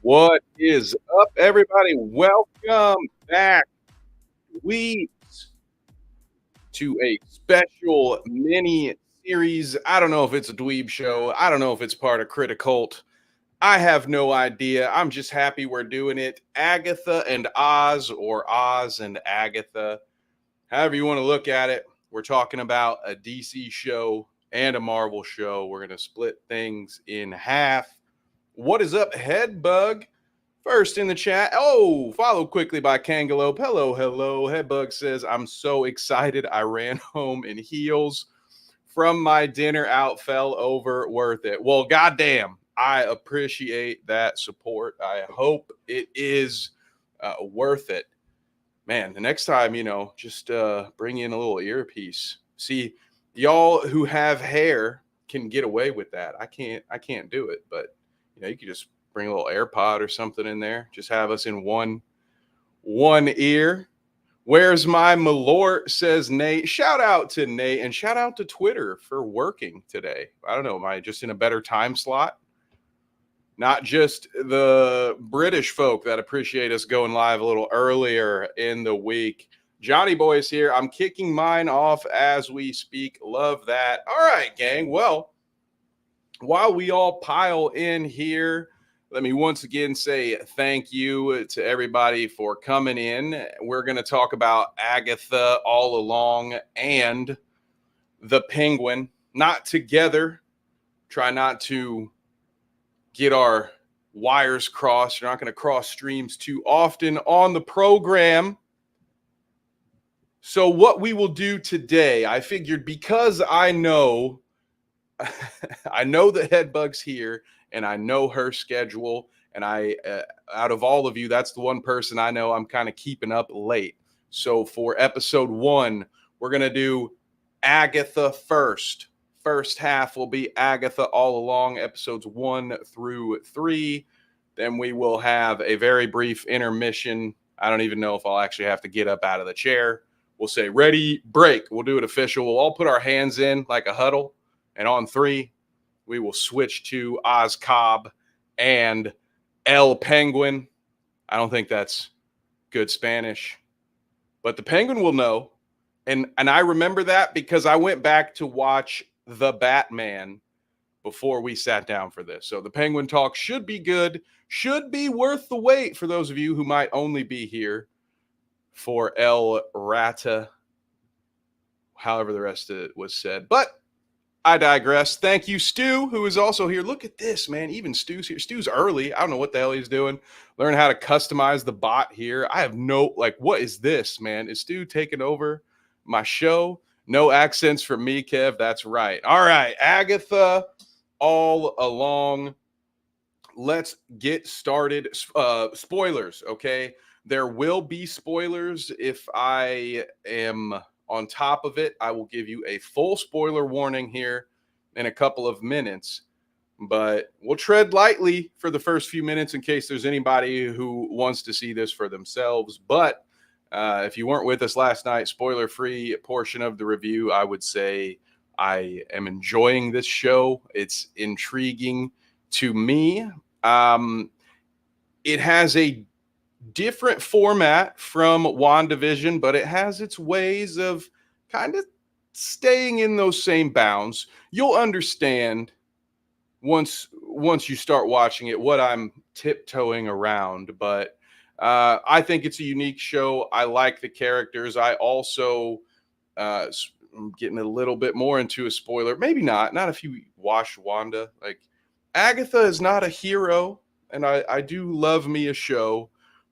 What is up, everybody? Welcome back, weeks, to a special mini series. I don't know if it's a dweeb show. I don't know if it's part of Criticult. I have no idea. I'm just happy we're doing it. Agatha and Oz, or Oz and Agatha, however you want to look at it. We're talking about a DC show and a Marvel show. We're going to split things in half. What is up, Headbug? First in the chat. Oh, followed quickly by Kangalope. Hello, hello. Headbug says, I'm so excited. I ran home in heels from my dinner out, fell over, worth it. Well, goddamn. I appreciate that support. I hope it is worth it. Man, the next time, just bring in a little earpiece. See, y'all who have hair can get away with that. I can't do it, but you could just bring a little AirPod or something in there. Just have us in one ear. Where's my Malort? Says Nate. Shout out to Nate and shout out to Twitter for working today. I don't know, am I just in a better time slot? Not just the British folk that appreciate us going live a little earlier in the week. Johnny Boy's here. I'm kicking mine off as we speak. Love that. All right, gang. Well, while we all pile in here, let me once again say thank you to everybody for coming in. We're going to talk about Agatha all along and the Penguin, not together. Try not to get our wires crossed. You're not going to cross streams too often on the program. So, what we will do today, I figured because I know I know the Headbug's here and I know her schedule. And out of all of you, that's the one person I know I'm kind of keeping up late. So for episode 1, we're going to do Agatha first. First half will be Agatha all along, episodes 1 through 3. Then we will have a very brief intermission. I don't even know if I'll actually have to get up out of the chair. We'll say, ready, break. We'll do it official. We'll all put our hands in like a huddle. And on 3, we will switch to Oz Cobb and El Penguin. I don't think that's good Spanish, but the Penguin will know. And I remember that because I went back to watch The Batman before we sat down for this. So the Penguin talk should be good, should be worth the wait for those of you who might only be here for El Rata, however the rest of it was said. But I digress. Thank you, Stu, who is also here. Look at this, man. Even Stu's here. Stu's early. I don't know what the hell he's doing. Learn how to customize the bot here. I have what is this, man? Is Stu taking over my show? No accents from me, Kev. That's right. All right, Agatha, all along. Let's get started. Spoilers, okay? There will be spoilers if I am on top of it. I will give you a full spoiler warning here in a couple of minutes, but we'll tread lightly for the first few minutes in case there's anybody who wants to see this for themselves. But if you weren't with us last night, spoiler free portion of the review, I would say I am enjoying this show. It's intriguing to me. It has a different format from WandaVision, but it has its ways of kind of staying in those same bounds. You'll understand once you start watching it what I'm tiptoeing around, but I think it's a unique show. I like the characters. I also I'm getting a little bit more into a spoiler. Maybe not if you watch Wanda. Like, Agatha is not a hero, and I do love me a show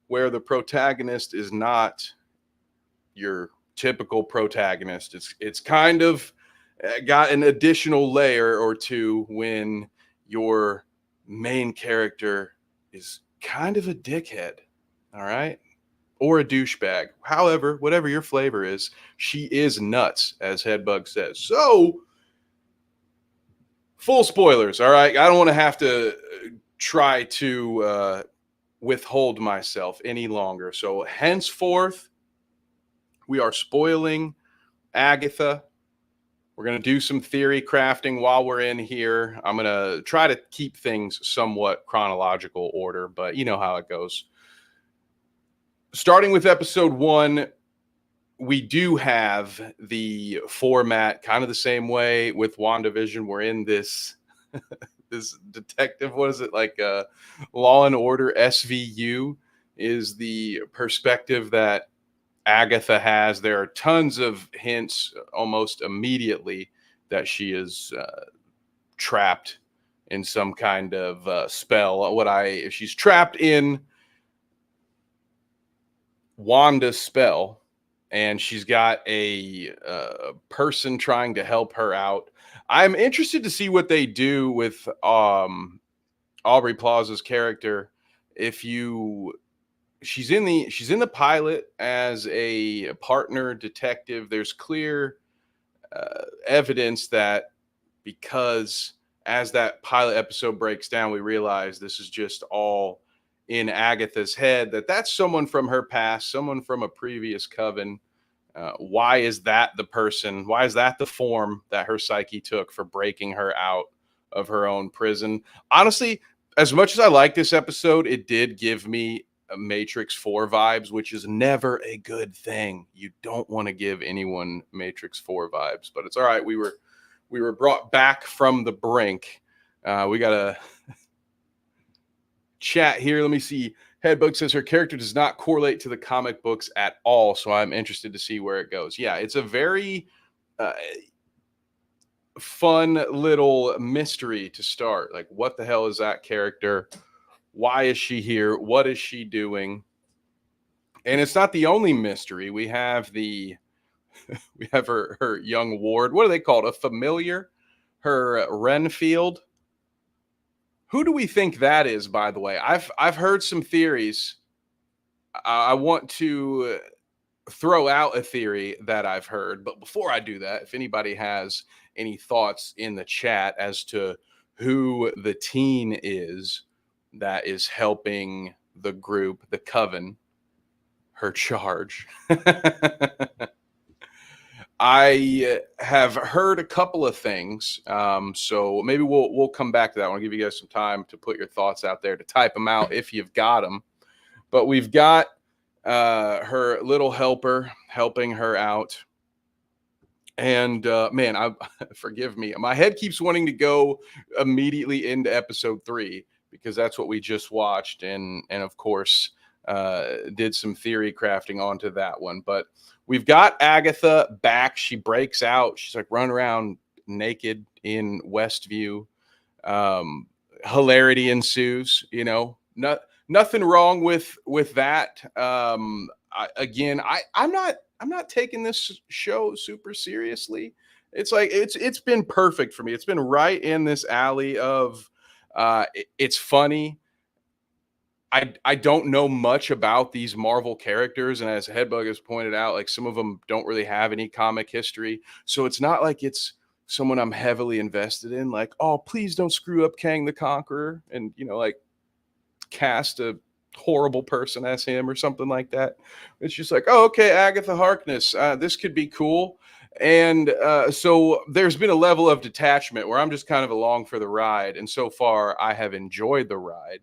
where the protagonist is not your typical protagonist. It's kind of got an additional layer or two when your main character is kind of a dickhead, all right? Or a douchebag. However, whatever your flavor is, she is nuts, as Headbug says. So, full spoilers, all right? I don't want to have to try to withhold myself any longer. So henceforth, we are spoiling Agatha. We're going to do some theory crafting while we're in here. I'm going to try to keep things somewhat chronological order, but you know how it goes. Starting with episode 1, we do have the format kind of the same way with WandaVision. We're in this this detective, what is it, like Law and Order SVU is the perspective that Agatha has. There are tons of hints almost immediately that she is trapped in some kind of spell. If she's trapped in Wanda's spell, and she's got a person trying to help her out. I'm interested to see what they do with Aubrey Plaza's character. If you she's in the pilot as a partner detective. There's clear evidence that, because as that pilot episode breaks down, we realize this is just all in Agatha's head, that's someone from her past, someone from a previous coven. Why is that the person? Why is that the form that her psyche took for breaking her out of her own prison? Honestly, as much as I like this episode, it did give me Matrix 4 vibes, which is never a good thing. You don't want to give anyone Matrix 4 vibes, but it's all right. We were brought back from the brink. We got a chat here. Let me see. Headbug says her character does not correlate to the comic books at all, so I'm interested to see where it goes. Yeah, it's a very fun little mystery to start. Like, what the hell is that character? Why is she here? What is she doing? And it's not the only mystery. We have her young ward. What are they called? A familiar? Her Renfield. Who do we think that is, by the way? I've heard some theories. I want to throw out a theory that I've heard. But before I do that, if anybody has any thoughts in the chat as to who the teen is that is helping the group, the coven, her charge. I have heard a couple of things, so maybe we'll come back to that. I want to give you guys some time to put your thoughts out there, to type them out if you've got them. But we've got her little helper helping her out. And man, forgive me. My head keeps wanting to go immediately into episode 3 because that's what we just watched, and of course did some theory crafting onto that one. But we've got Agatha back. She breaks out. She's like running around naked in Westview. Hilarity ensues. You know, nothing wrong with that. I'm not taking this show super seriously. It's like it's been perfect for me. It's been right in this alley of it's funny. I don't know much about these Marvel characters, and as Headbug has pointed out, like some of them don't really have any comic history. So it's not like it's someone I'm heavily invested in. Like, oh, please don't screw up Kang the Conqueror, and like cast a horrible person as him or something like that. It's just like, oh, okay, Agatha Harkness, this could be cool. And so there's been a level of detachment where I'm just kind of along for the ride. And so far, I have enjoyed the ride,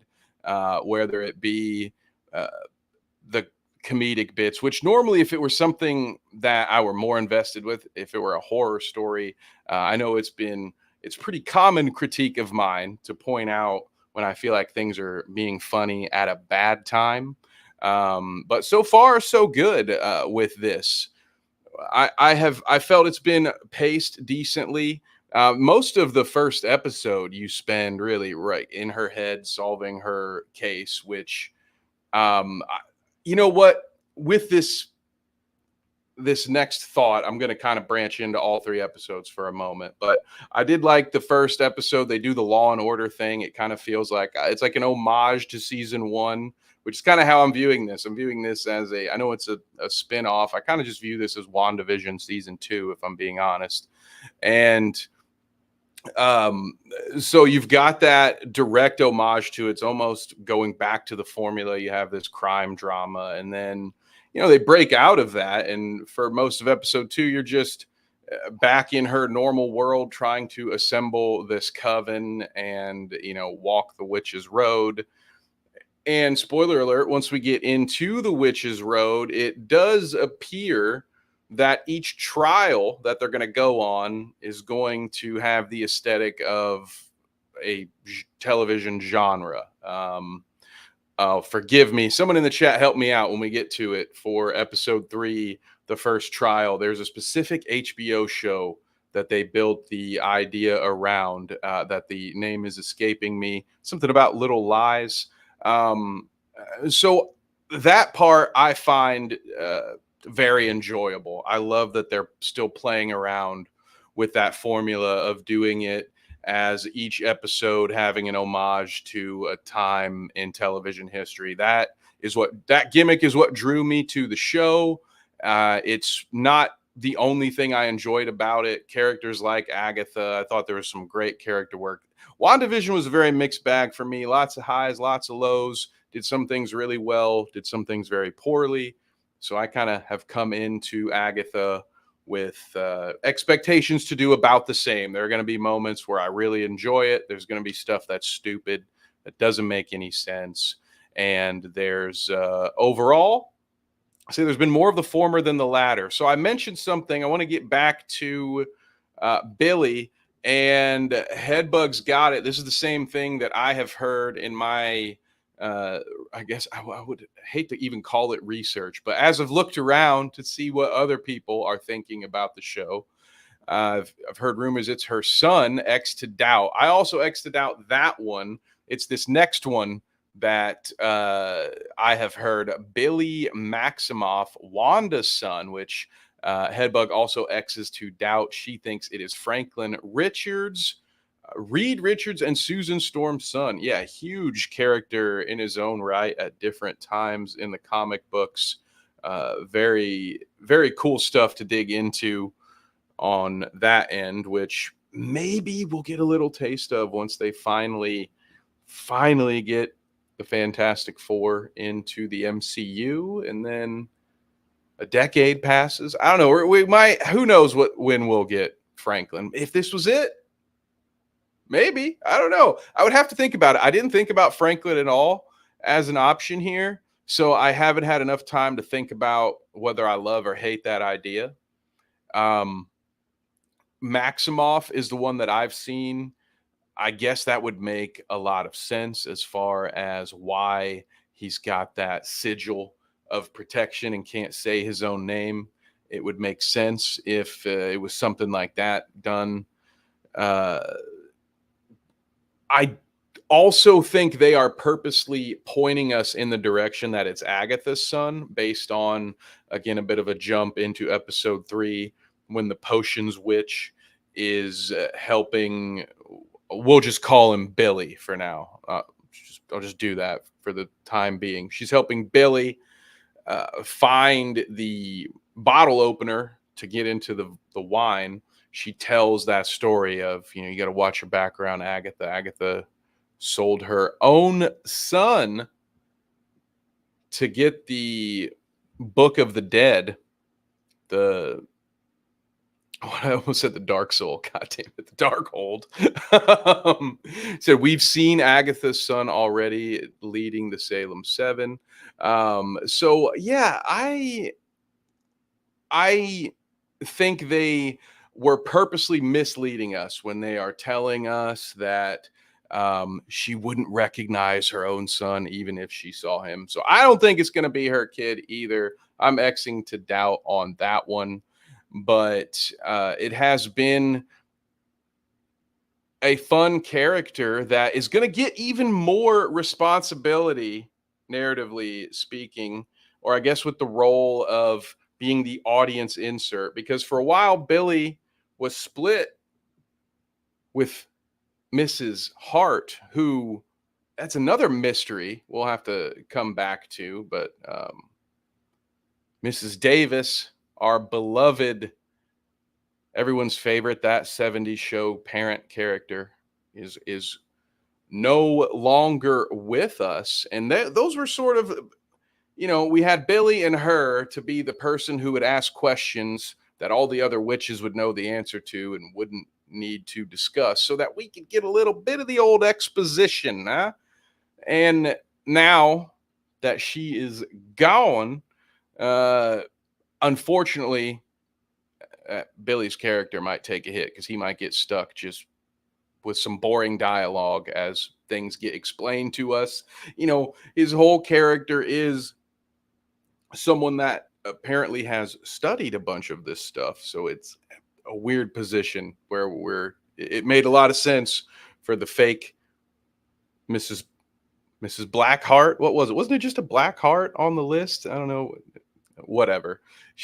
whether it be the comedic bits, which normally, if it were something that I were more invested with, if it were a horror story, I know it's pretty common critique of mine to point out when I feel like things are being funny at a bad time. But so far, so good with this. I felt it's been paced decently. Most of the first episode you spend really right in her head solving her case, which, you know what, with this next thought, I'm going to kind of branch into all 3 episodes for a moment. But I did like the first episode. They do the Law and Order thing. It kind of feels like it's like an homage to season 1, which is kind of how I'm viewing this. I'm viewing this as I know it's a spin-off. I kind of just view this as WandaVision season 2, if I'm being honest. And so you've got that direct homage to it's almost going back to the formula. You have this crime drama, and then they break out of that, and for most of episode 2, you're just back in her normal world, trying to assemble this coven and, walk the witch's road. And spoiler alert, once we get into the witch's road, it does appear that each trial that they're going to go on is going to have the aesthetic of a television genre. Oh, forgive me. Someone in the chat help me out when we get to it for episode 3, the first trial. There's a specific HBO show that they built the idea around, that the name is escaping me. Something about Little Lies. So that part I find very enjoyable. I love that they're still playing around with that formula of doing it as each episode having an homage to a time in television history. That gimmick is what drew me to the show. It's not the only thing I enjoyed about it. Characters like Agatha, I thought there was some great character work. WandaVision was a very mixed bag for me. Lots of highs, lots of lows. Did some things really well, did some things very poorly. So I kind of have come into Agatha with expectations to do about the same. There are going to be moments where I really enjoy it. There's going to be stuff that's stupid, that doesn't make any sense. And there's overall, I say there's been more of the former than the latter. So I mentioned something. I want to get back to Billy, and Headbug's got it. This is the same thing that I have heard in my, I guess I would hate to even call it research, but as I've looked around to see what other people are thinking about the show, I've heard rumors it's her son, X to Doubt. I also X to Doubt that one. It's this next one that I have heard, Billy Maximoff, Wanda's son, which Headbug also X's to Doubt. She thinks it is Franklin Richards, Reed Richards, and Susan Storm's son. Yeah, huge character in his own right at different times in the comic books. Very, very cool stuff to dig into on that end, which maybe we'll get a little taste of once they finally get the Fantastic Four into the MCU, and then a decade passes. I don't know. We might. Who knows when we'll get Franklin? If this was it, maybe. I don't know. I would have to think about it. I didn't think about Franklin at all as an option here, so I haven't had enough time to think about whether I love or hate that idea. Maximoff is the one that I've seen. I guess that would make a lot of sense as far as why he's got that sigil of protection and can't say his own name. It would make sense if it was something like that done. I also think they are purposely pointing us in the direction that it's Agatha's son, based on, again, a bit of a jump into episode 3 when the potions witch is helping. We'll just call him Billy for now. I'll just do that for the time being. She's helping Billy find the bottle opener to get into the wine. She tells that story of, you got to watch your background, Agatha. Agatha sold her own son to get the Book of the Dead, I almost said the Dark Soul. God damn it, the Darkhold. Said we've seen Agatha's son already leading the Salem 7. So yeah, I think they were purposely misleading us when they are telling us that she wouldn't recognize her own son even if she saw him. So I don't think it's going to be her kid either. I'm Xing to Doubt on that one. But it has been a fun character that is going to get even more responsibility, narratively speaking, or I guess with the role of being the audience insert. Because for a while, Billy was split with Mrs. Hart, who, that's another mystery we'll have to come back to. But Mrs. Davis, our beloved, everyone's favorite, that 70s show parent character, is no longer with us. And those were sort of, we had Billy and her to be the person who would ask questions that all the other witches would know the answer to and wouldn't need to discuss, so that we could get a little bit of the old exposition, huh? And now that she is gone, uh, unfortunately, Billy's character might take a hit because he might get stuck just with some boring dialogue as things get explained to us. His whole character is someone that apparently has studied a bunch of this stuff. So it's a weird position where it made a lot of sense for the fake Mrs. Mrs. Blackheart. What was it? Wasn't it just a black heart on the list? I don't know. Whatever.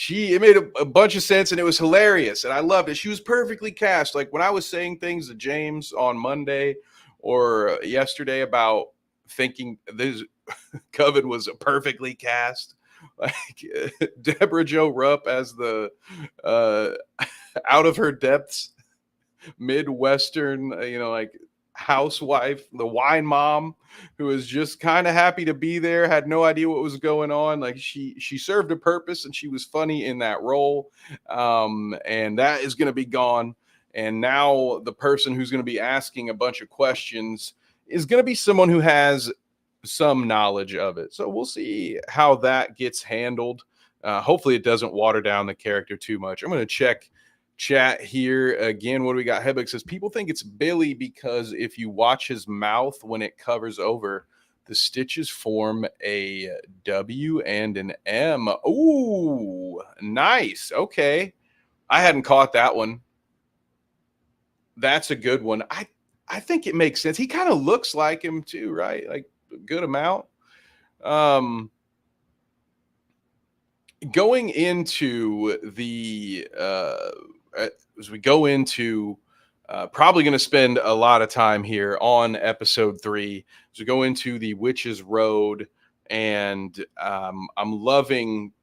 It made a bunch of sense and it was hilarious and I loved it. She was perfectly cast. Like when I was saying things to James on Monday or yesterday about thinking this Coven was perfectly cast, like Deborah Jo Rupp as the uh, out of her depths Midwestern, like housewife, the wine mom who was just kind of happy to be there, had no idea what was going on. Like she served a purpose and she was funny in that role. And that is going to be gone. And now the person who's going to be asking a bunch of questions is going to be someone who has some knowledge of it. So we'll see how that gets handled. Hopefully it doesn't water down the character too much. I'm going to check chat here again. What do we got? Hedbug says people think it's Billy because if you watch his mouth when it covers over, the stitches form a W and an M. Ooh, nice. Okay. I hadn't caught that one. That's a good one. I think it makes sense. He kind of looks like him too, right? Like a good amount. Going into the as we go into probably going to spend a lot of time here on episode 3 as we go into the Witch's Road, and I'm loving.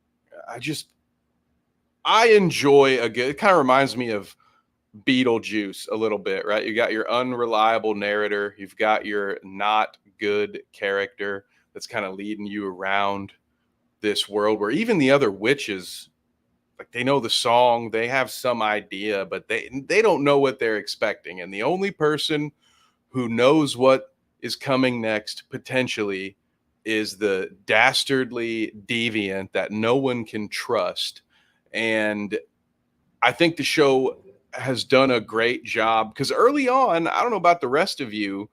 I enjoy a good. It kind of reminds me of Beetlejuice a little bit, right? You got your unreliable narrator, you've got your not good character that's kind of leading you around this world where even the other witches, like, they know the song, they have some idea, but they don't know what they're expecting, and the only person who knows what is coming next potentially is the dastardly deviant that no one can trust. And I think the show has done a great job because early on, I don't know about the rest of you,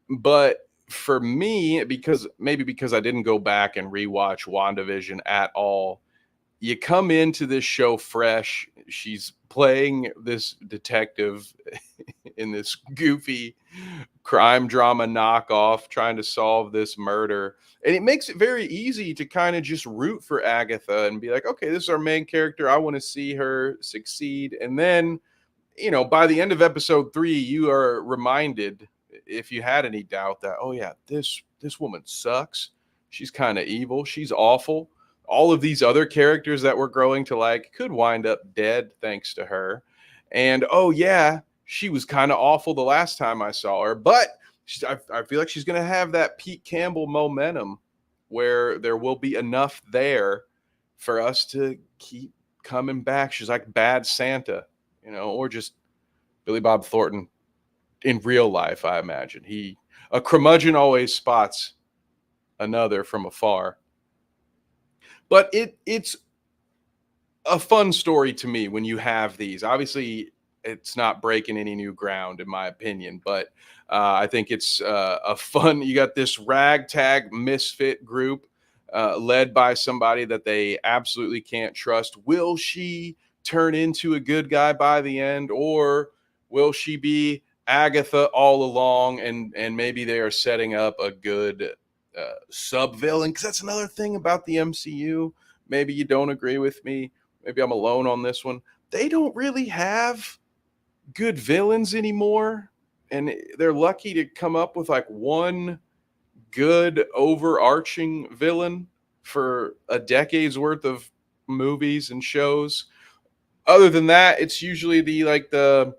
but for me, because I didn't go back and rewatch WandaVision at all, you come into this show fresh. She's playing this detective in this goofy crime drama knockoff trying to solve this murder. And it makes it very easy to kind of just root for Agatha and be like, okay, this is our main character. I want to see her succeed. And then, by the end of episode 3, you are reminded, if you had any doubt, that, oh yeah, this woman sucks. She's kind of evil. She's awful. All of these other characters that we're growing to like could wind up dead thanks to her. And oh yeah, she was kind of awful the last time I saw her, but I feel like she's going to have that Pete Campbell momentum where there will be enough there for us to keep coming back. She's like Bad Santa, or just Billy Bob Thornton in real life. I imagine a curmudgeon always spots another from afar. But it's a fun story to me when you have these. Obviously, it's not breaking any new ground, in my opinion, but I think it's a fun. You got this ragtag misfit group led by somebody that they absolutely can't trust. Will she turn into a good guy by the end, or will she be Agatha all along? And maybe they are setting up a good sub villain, because that's another thing about the MCU. Maybe you don't agree with me. Maybe I'm alone on this one. They don't really have good villains anymore, and they're lucky to come up with like one good overarching villain for a decade's worth of movies and shows. Other than that, it's usually the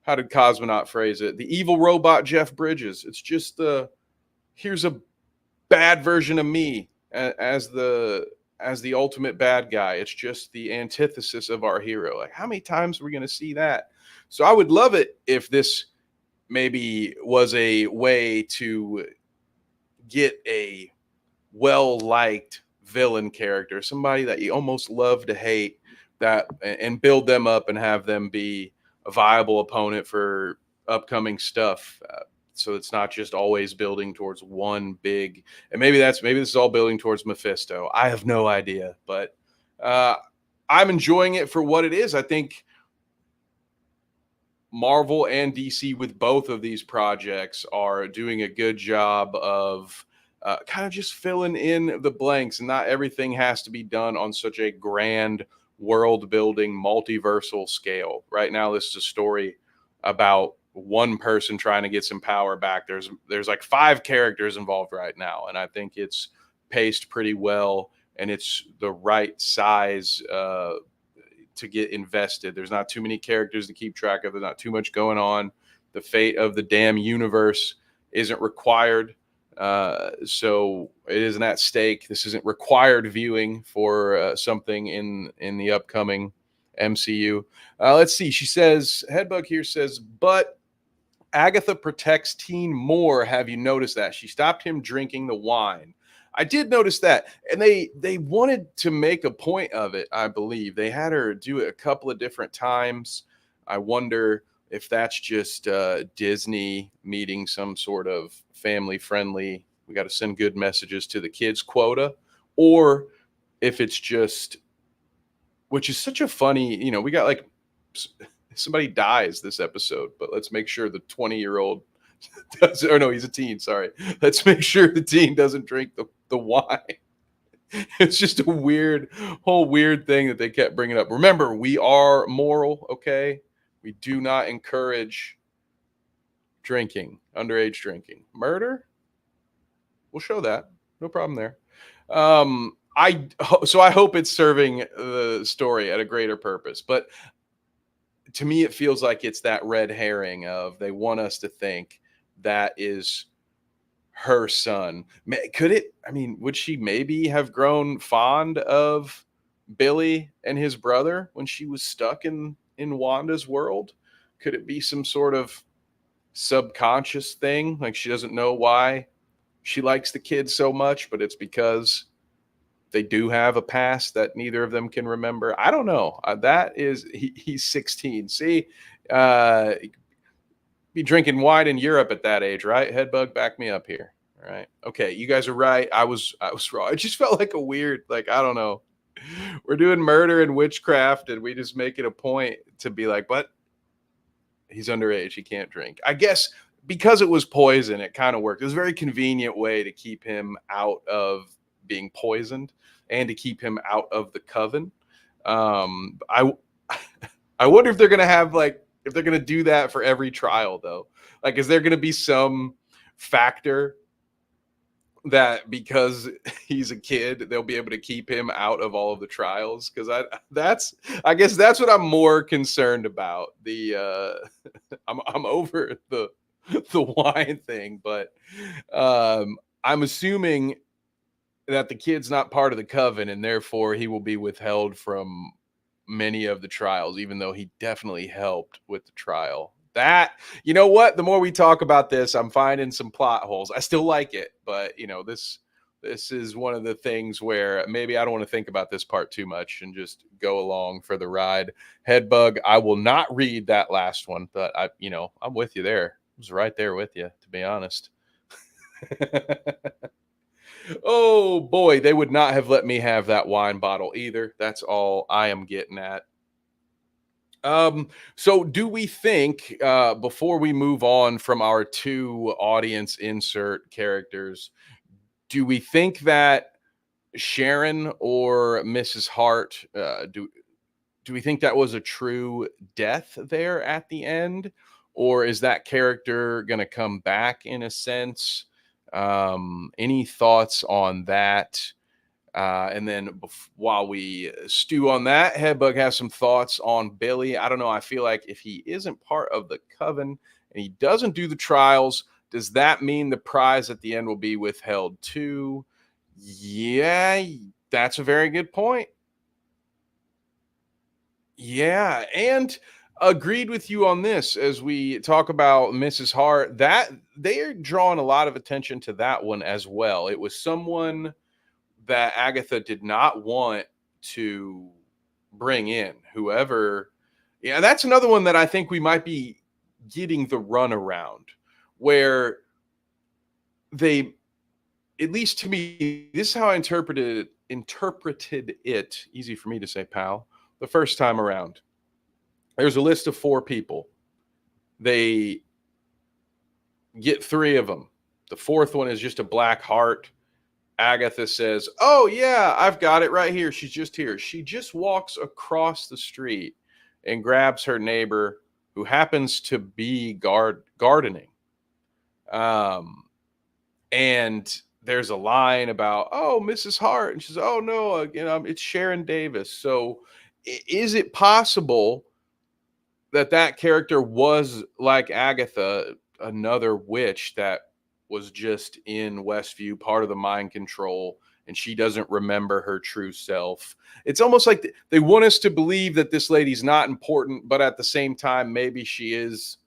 how did Cosmonaut phrase it? The evil robot Jeff Bridges. It's just here's a bad version of me as the as the ultimate bad guy. It's just the antithesis of our hero. Like, how many times are we going to see that? So I would love it if this maybe was a way to get a well liked villain character, somebody that you almost love to hate, that and build them up and have them be a viable opponent for upcoming stuff. So it's not just always building towards one big, and maybe this is all building towards Mephisto. I have no idea, but uh, I'm enjoying it for what it is. I think Marvel and DC with both of these projects are doing a good job of kind of just filling in the blanks, and not everything has to be done on such a grand world building multiversal scale. Right now, this is a story about one person trying to get some power back. There's like 5 characters involved right now, and I think it's paced pretty well, and it's the right size to get invested. There's not too many characters to keep track of. There's not too much going on. The fate of the damn universe isn't required. So it isn't at stake. This isn't required viewing for something in the upcoming MCU. Let's see. She says, Headbug here says, but Agatha protects Teen more. Have you noticed that? She stopped him drinking the wine. I did notice that. And they wanted to make a point of it, I believe. They had her do it a couple of different times. I wonder if that's just Disney meeting some sort of family friendly, we got to send good messages to the kids quota, or if it's just, which is such a funny, we got like somebody dies this episode, but let's make sure the 20-year-old does, or no, he's a teen, sorry. Let's make sure the teen doesn't drink the wine. It's just a whole weird thing that they kept bringing up. Remember, we are moral, okay? We do not encourage drinking, underage drinking. Murder? We'll show that. No problem there. So I hope it's serving the story at a greater purpose. But to me, it feels like it's that red herring of they want us to think that is her son. Could it? I mean, would she maybe have grown fond of Billy and his brother when she was stuck in Wanda's world? Could it be some sort of subconscious thing? Like she doesn't know why she likes the kids so much, but it's because they do have a past that neither of them can remember. I don't know. That is, he's 16. See, be drinking wine in Europe at that age, right? Headbug, back me up here. All right. Okay, you guys are right. I was wrong. It just felt like a weird, like, I don't know. We're doing murder and witchcraft, and we just make it a point to be like, but he's underage. He can't drink. I guess because it was poison, it kind of worked. It was a very convenient way to keep him out of being poisoned and to keep him out of the coven. I wonder if they're gonna have if they're gonna do that for every trial though. Like, is there gonna be some factor that because he's a kid, they'll be able to keep him out of all of the trials? Because I guess that's what I'm more concerned about. I'm over the wine thing, but I'm assuming that the kid's not part of the coven, and therefore he will be withheld from many of the trials, even though he definitely helped with the trial. That, you know what? The more we talk about this, I'm finding some plot holes. I still like it, but this is one of the things where maybe I don't want to think about this part too much and just go along for the ride. Headbug, I will not read that last one, but I'm with you there. I was right there with you, to be honest. Oh boy, they would not have let me have that wine bottle either. That's all I am getting at. So do we think, before we move on from our 2 audience insert characters, do we think that Sharon or Mrs. Hart, do we think that was a true death there at the end? Or is that character going to come back in a sense? Any thoughts on that? And then while we stew on that, Headbug has some thoughts on Billy. I don't know. I feel like if he isn't part of the coven and he doesn't do the trials, does that mean the prize at the end will be withheld too? Yeah, That's a very good point. Yeah, and agreed with you on this as we talk about Mrs. Hart. That they are drawing a lot of attention to that one as well. It was someone that Agatha did not want to bring in. Whoever, yeah, that's another one that I think we might be getting the runaround where they, at least to me, this is how I interpreted it. Easy for me to say, pal. The first time around, there's a list of 4 people. They get 3 of them. The fourth one is just a black heart. Agatha says, "Oh, yeah, I've got it right here. She's just here." She just walks across the street and grabs her neighbor who happens to be gardening. Um, and there's a line about, "Oh, Mrs. Hart." And she's, "Oh, no, it's Sharon Davis." So is it possible that character was like Agatha, another witch that was just in Westview, part of the mind control, and she doesn't remember her true self? It's almost like they want us to believe that this lady's not important, but at the same time, maybe she is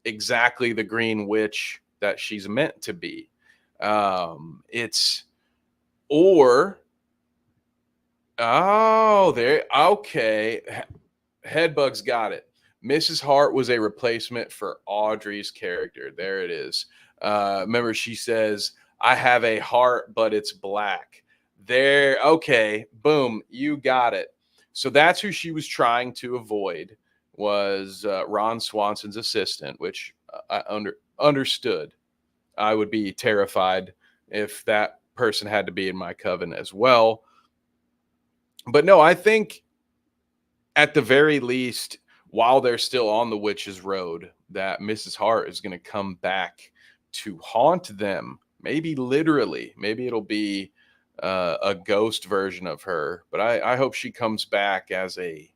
exactly the green witch that she's meant to be. It's or oh, there. Okay, Headbugs got it. Mrs. Hart was a replacement for Audrey's character. There it is. Remember, she says, "I have a heart, but it's black." There, okay, boom, you got it. So that's who she was trying to avoid, was Ron Swanson's assistant, which I understood. I would be terrified if that person had to be in my coven as well. But no, I think at the very least, while they're still on the witch's road, that Mrs. Hart is going to come back to haunt them. Maybe literally. Maybe it'll be a ghost version of her. But I hope she comes back as a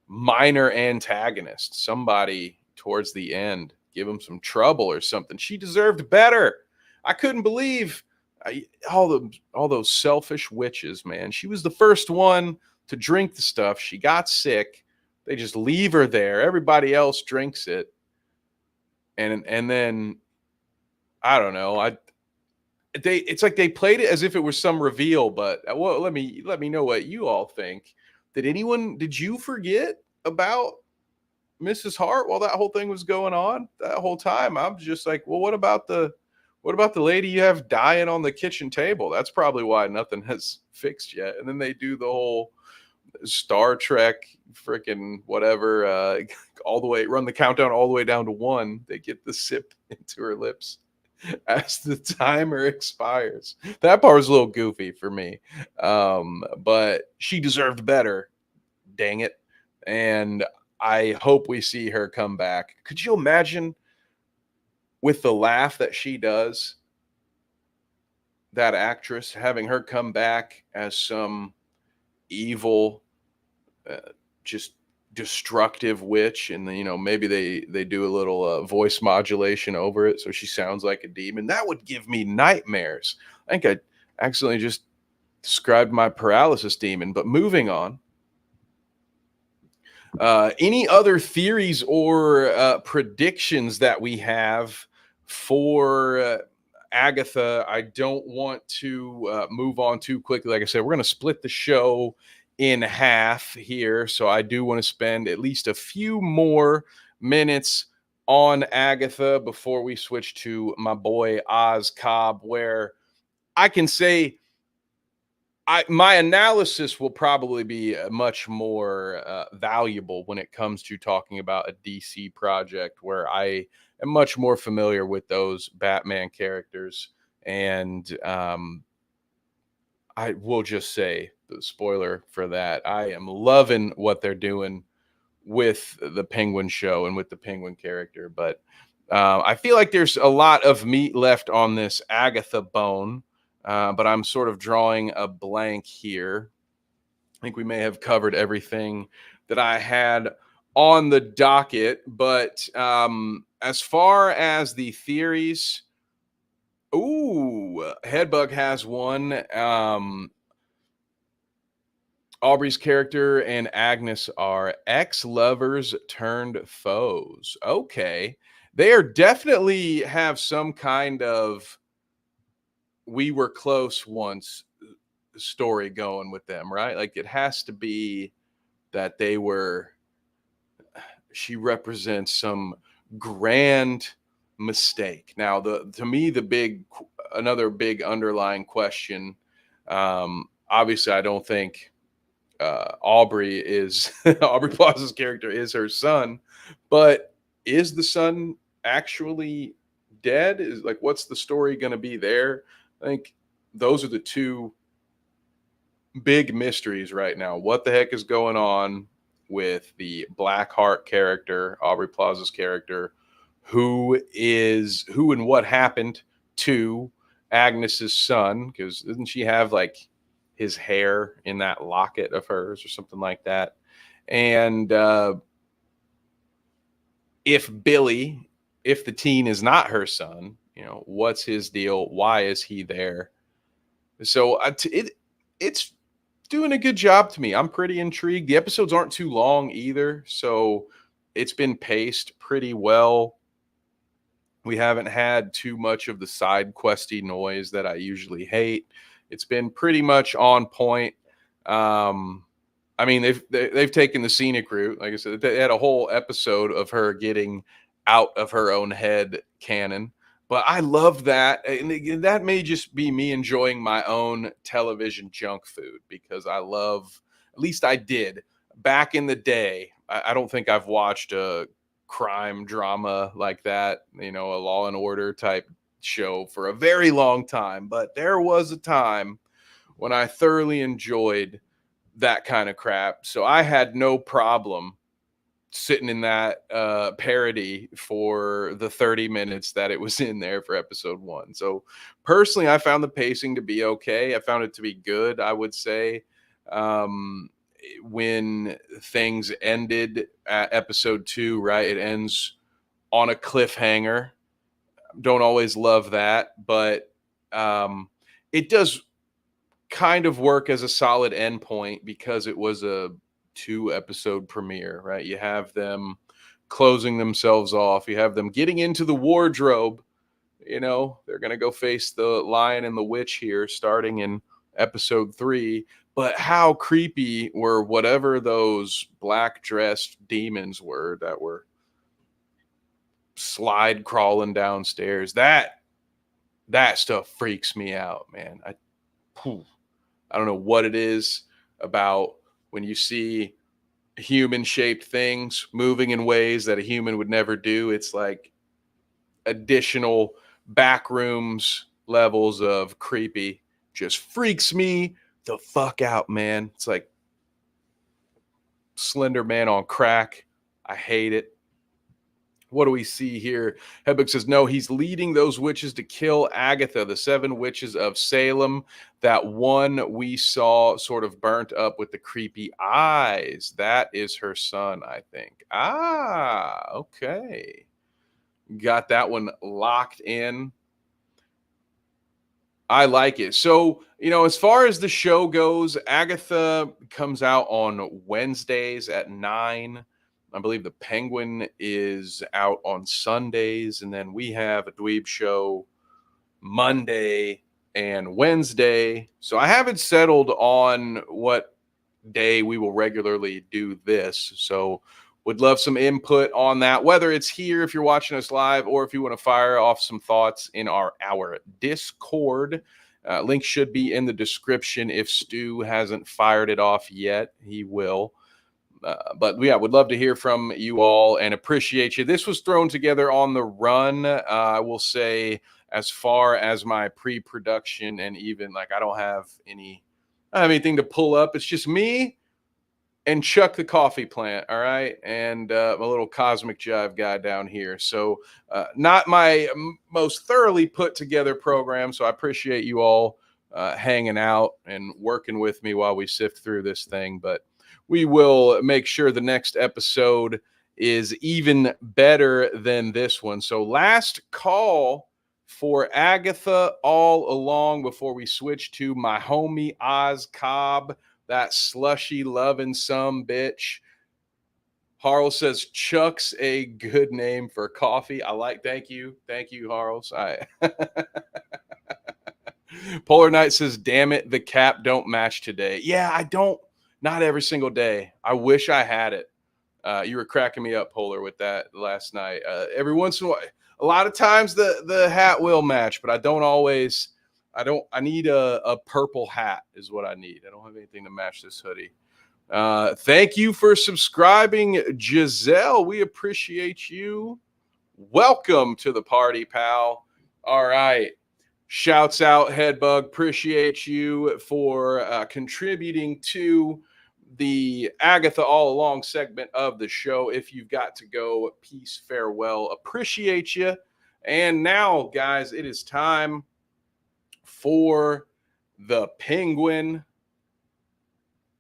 minor antagonist, somebody towards the end, give him some trouble or something. She deserved better. I couldn't believe all those selfish witches, man. She was the first one to drink the stuff. She got sick. They just leave her there. Everybody else drinks it, and then I don't know. It's like they played it as if it was some reveal. But well, let me know what you all think. Did you forget about Mrs. Hart while that whole thing was going on? That whole time, I'm just like, well, what about the lady you have dying on the kitchen table? That's probably why nothing has fixed yet. And then they do the whole Star Trek freaking whatever, all the way, run the countdown all the way down to 1. They get the sip into her lips as the timer expires. That part was a little goofy for me. But she deserved better. Dang it. And I hope we see her come back. Could you imagine, with the laugh that she does, that actress, having her come back as some evil, uh, just destructive witch, and then, maybe they do a little voice modulation over it so she sounds like a demon? That would give me nightmares. I think I accidentally just described my paralysis demon. But moving on, any other theories or predictions that we have for Agatha? I don't want to move on too quickly. Like I said, we're going to split the show in half here. So I do want to spend at least a few more minutes on Agatha before we switch to my boy Oz Cobb, where I can say my analysis will probably be much more valuable when it comes to talking about a DC project where I am much more familiar with those Batman characters. And I will just say the spoiler for that. I am loving what they're doing with the Penguin show and with the Penguin character. But I feel like there's a lot of meat left on this Agatha bone. But I'm sort of drawing a blank here. I think we may have covered everything that I had on the docket. But as far as the theories, ooh, Headbug has one. Aubrey's character and Agnes are ex-lovers turned foes. Okay. They are definitely have some kind of we were close once story going with them, right? Like it has to be that they were she represents some grand mistake. Now, the to me the another big underlying question, obviously I don't think Aubrey is Aubrey Plaza's character is her son, but is the son actually dead? Is like what's the story going to be there? I think those are the two big mysteries right now. What the heck is going on with the Blackheart character, Aubrey Plaza's character? Who and what happened to Agnes's son? Because doesn't she have like his hair in that locket of hers or something like that? And if Billy, if the teen is not her son, what's his deal? Why is he there? So it's doing a good job to me. I'm pretty intrigued. The episodes aren't too long either, so it's been paced pretty well. We haven't had too much of the side questy noise that I usually hate. It's been pretty much on point. Um, I mean, they've taken the scenic route. Like I said, they had a whole episode of her getting out of her own head canon. But I love that, and that may just be me enjoying my own television junk food because I love. At least I did back in the day. I don't think I've watched a crime drama like that, a Law and Order type show for a very long time. But there was a time when I thoroughly enjoyed that kind of crap. So I had no problem sitting in that parody for the 30 minutes that it was in there for episode one. So personally, I found the pacing to be okay. I found it to be good, I would say. When things ended at episode two, right? It ends on a cliffhanger. Don't always love that, but it does kind of work as a solid endpoint because it was a 2 episode premiere, right? You have them closing themselves off, you have them getting into the wardrobe. They're going to go face the Lion and the Witch here starting in episode 3. But how creepy were whatever those black dressed demons were that were slide crawling downstairs? That stuff freaks me out, man. I don't know what it is about when you see human shaped things moving in ways that a human would never do. It's like additional back rooms levels of creepy. Just freaks me the fuck out, man. It's like Slender Man on crack. I hate it. What do we see here? Hedwig says, no, he's leading those witches to kill Agatha, the 7 witches of Salem. That one we saw sort of burnt up with the creepy eyes. That is her son, I think. Ah, okay. Got that one locked in. I like it. So, as far as the show goes, Agatha comes out on Wednesdays at 9. I believe the Penguin is out on Sundays. And then we have a Dweeb show Monday and Wednesday. So I haven't settled on what day we will regularly do this. So would love some input on that, whether it's here if you're watching us live or if you want to fire off some thoughts in our Discord. Link should be in the description. If Stu hasn't fired it off yet, he will. But yeah, would love to hear from you all and appreciate you. This was thrown together on the run. I will say, as far as my pre-production and even like I don't have anything to pull up. It's just me and Chuck the coffee plant, all right, and my little cosmic jive guy down here. So not my most thoroughly put together program. So I appreciate you all hanging out and working with me while we sift through this thing. But we will make sure the next episode is even better than this one. So last call for Agatha all along before we switch to my homie Oz Cobb. that slushy loving some bitch. Harl says Chuck's a good name for coffee. I like. Thank you, Harls. Polar Knight says, "Damn it, the cap don't match today." Yeah, I don't. Not every single day. I wish I had it. You were cracking me up, Polar, with that last night. Every once in a while, a lot of times the hat will match, but I don't always. I don't. I need a purple hat is what I need. I don't have anything to match this hoodie. Thank you for subscribing, Giselle. We appreciate you. Welcome to the party, pal. All right. Shouts out, Headbug. Appreciate you for contributing to the Agatha All Along segment of the show. If you've got to go, peace, farewell. Appreciate you. And now, guys, it is time for the Penguin.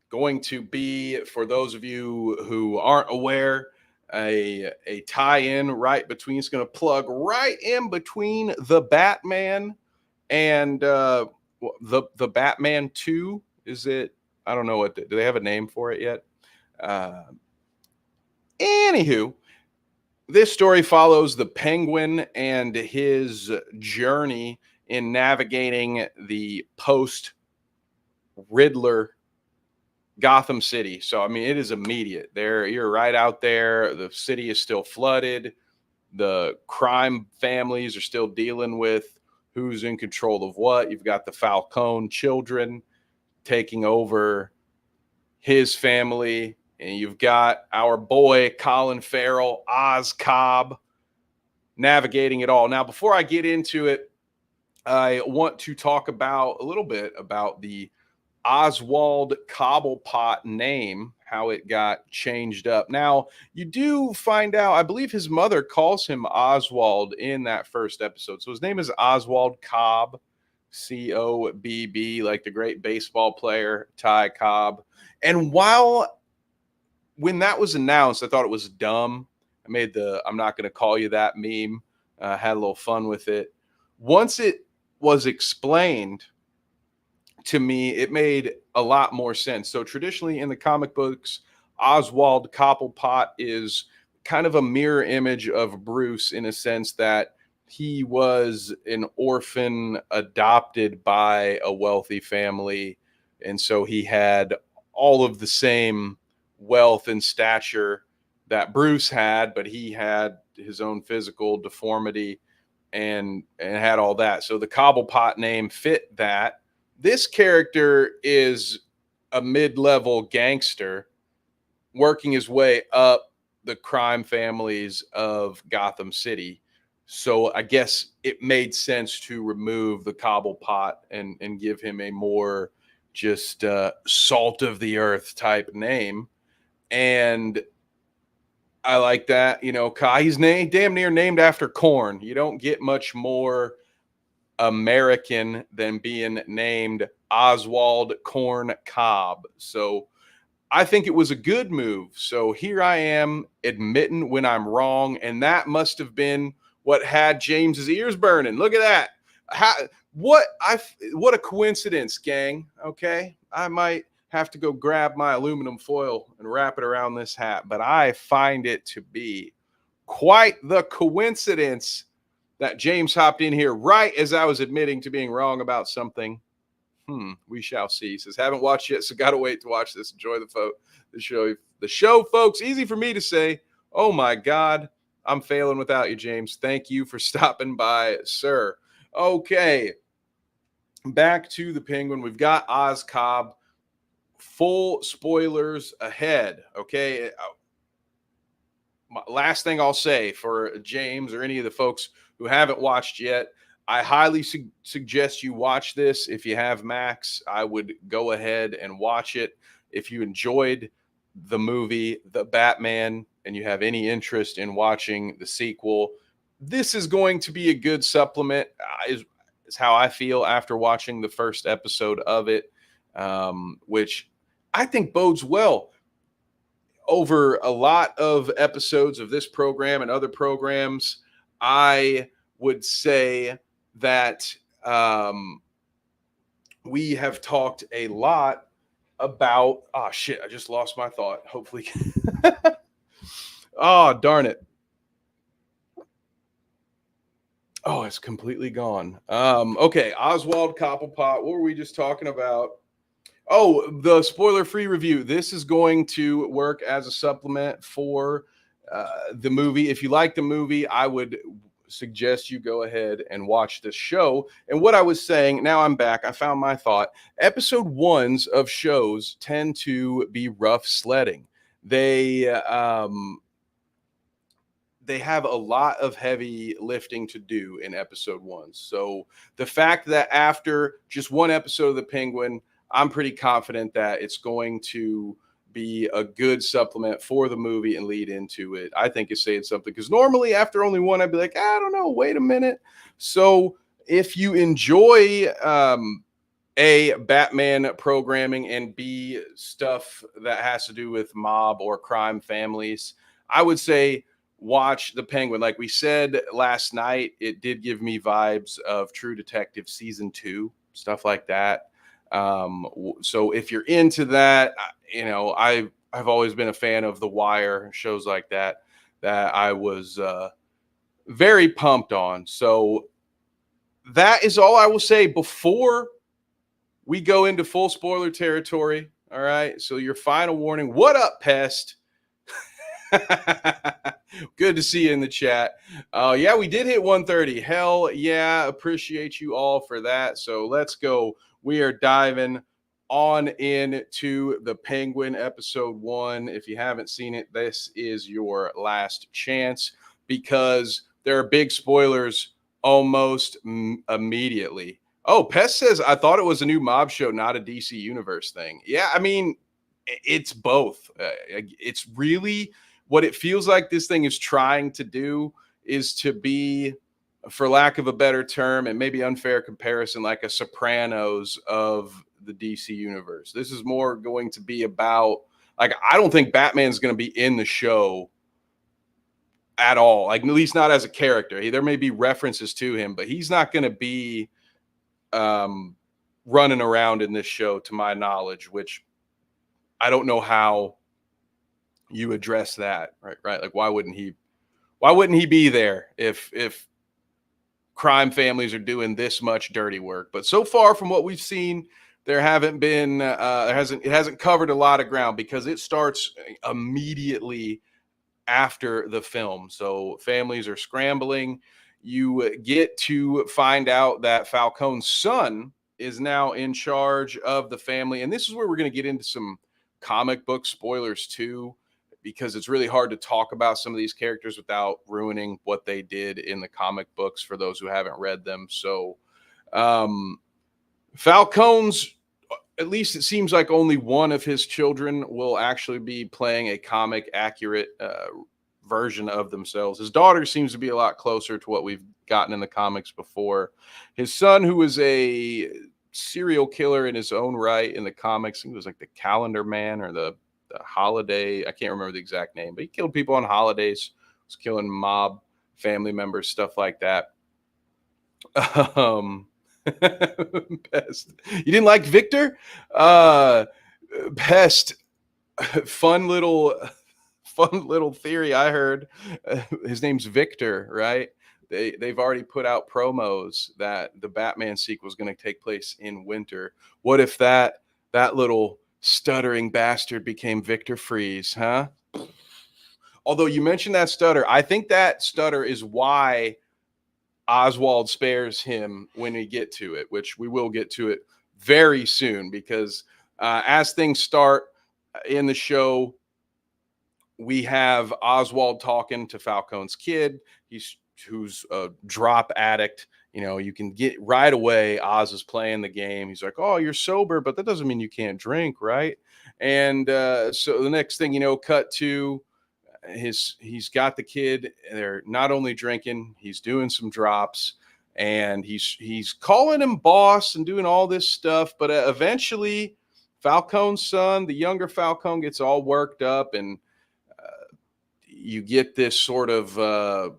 Going to be, for those of you who aren't aware, a tie-in right between. It's going to plug right in between the Batman and the Batman 2. Is it? I don't know what. Do they have a name for it yet? Anywho, this story follows the Penguin and his journey in navigating the post Riddler Gotham City. So I mean, it is immediate. You're right out there. The city is still flooded. The crime families are still dealing with who's in control of what. You've got the Falcone children taking over his family, and you've got our boy Colin Farrell, Oz Cobb, navigating it all. Now, before I get into it, I want to talk about a little bit about the Oswald Cobblepot name, how it got changed up. Now, you do find out, I believe his mother calls him Oswald in that first episode. So his name is Oswald Cobb, Cobb, like the great baseball player Ty Cobb. And when that was announced, I thought it was dumb. I made the "I'm not going to call you that" meme, had a little fun with it. Once it was explained to me, it made a lot more sense. So traditionally in the comic books, Oswald Cobblepot is kind of a mirror image of Bruce in a sense that he was an orphan adopted by a wealthy family. And so he had all of the same wealth and stature that Bruce had, but he had his own physical deformity and had all that. So the Cobblepot name fit that. This character is a mid-level gangster working his way up the crime families of Gotham City. So I guess it made sense to remove the Cobblepot and give him a more just salt of the earth type name. And I like that. You know, he's damn near named after corn. You don't get much more American than being named Oswald Corn Cobb. So I think it was a good move. So here I am admitting when I'm wrong, and that must have been what had James's ears burning. Look at that. What a coincidence, gang. Okay, I might have to go grab my aluminum foil and wrap it around this hat, but I find it to be quite the coincidence that James hopped in here right as I was admitting to being wrong about something. We shall see. He says, haven't watched yet, so gotta wait to watch this. Enjoy the show, folks. Easy for me to say. Oh my God, I'm failing without you, James. Thank you for stopping by, sir. Okay, back to the Penguin. We've got Oz Cobb. Full spoilers ahead. Okay. Last thing I'll say for James or any of the folks who haven't watched yet, I highly suggest you watch this. If you have Max, I would go ahead and watch it. If you enjoyed the movie, The Batman, and you have any interest in watching the sequel, this is going to be a good supplement, is how I feel after watching the first episode of it, which I think bodes well over a lot of episodes of this program and other programs. I would say that we have talked a lot about, oh shit, I just lost my thought. Hopefully. Oh, darn it. Oh, it's completely gone. Okay, Oswald Cobblepot. What were we just talking about? Oh, the spoiler-free review. This is going to work as a supplement for the movie. If you like the movie, I would suggest you go ahead and watch the show. And what I was saying, now I'm back. I found my thought. Episode ones of shows tend to be rough sledding. They have a lot of heavy lifting to do in episode one. So the fact that after just one episode of The Penguin, I'm pretty confident that it's going to be a good supplement for the movie and lead into it, I think is saying something. Because normally after only one, I'd be like, I don't know, wait a minute. So if you enjoy A, Batman programming, and B, stuff that has to do with mob or crime families, I would say watch The Penguin. Like we said last night, it did give me vibes of True Detective season 2, stuff like that. So if you're into that, I've always been a fan of The Wire, shows like that I was very pumped on. So that is all I will say before we go into full spoiler territory. All right. So your final warning. What up, Pest? Good to see you in the chat. Yeah, we did hit 130. Hell yeah. Appreciate you all for that. So let's go. We are diving on into The Penguin episode 1. If you haven't seen it, this is your last chance because there are big spoilers almost immediately. Oh, Pest says, I thought it was a new mob show, not a DC Universe thing. Yeah, I mean, it's both. It's really what it feels like this thing is trying to do is to be, for lack of a better term, and maybe unfair comparison, like a Sopranos of the DC Universe. This is more going to be about, like, I don't think Batman's going to be in the show at all. Like, at least not as a character. There may be references to him, but he's not going to be running around in this show, to my knowledge, which I don't know how you address that, right? Like, why wouldn't he be there if crime families are doing this much dirty work? But so far from what we've seen, there haven't been it hasn't covered a lot of ground because it starts immediately after the film. So families are scrambling. You get to find out that Falcone's son is now in charge of the family. And this is where we're going to get into some comic book spoilers too, because it's really hard to talk about some of these characters without ruining what they did in the comic books for those who haven't read them. So Falcone's, at least it seems like only one of his children will actually be playing a comic accurate version of themselves. His daughter seems to be a lot closer to what we've gotten in the comics before. His son, who was a serial killer in his own right in the comics, he was like the Calendar Man or the Holiday. I can't remember the exact name, but he killed people on holidays, was killing mob family members, stuff like that. Pest. You didn't like Victor? Pest. Fun little theory I heard. His name's Victor, right? They've already put out promos that the Batman sequel is going to take place in winter. What if that little stuttering bastard became Victor Freeze, huh? Although you mentioned that stutter, I think that stutter is why Oswald spares him when we get to it, which we will get to it very soon, because as things start in the show, we have Oswald talking to Falcone's kid. Who's a drop addict. You know, you can get right away. Oz is playing the game. He's like, "Oh, you're sober, but that doesn't mean you can't drink, right?" And so the next thing you know, cut to he's got the kid. They're not only drinking, he's doing some drops, and he's calling him boss and doing all this stuff. But eventually, Falcone's son, the younger Falcone, gets all worked up, and you get this sort of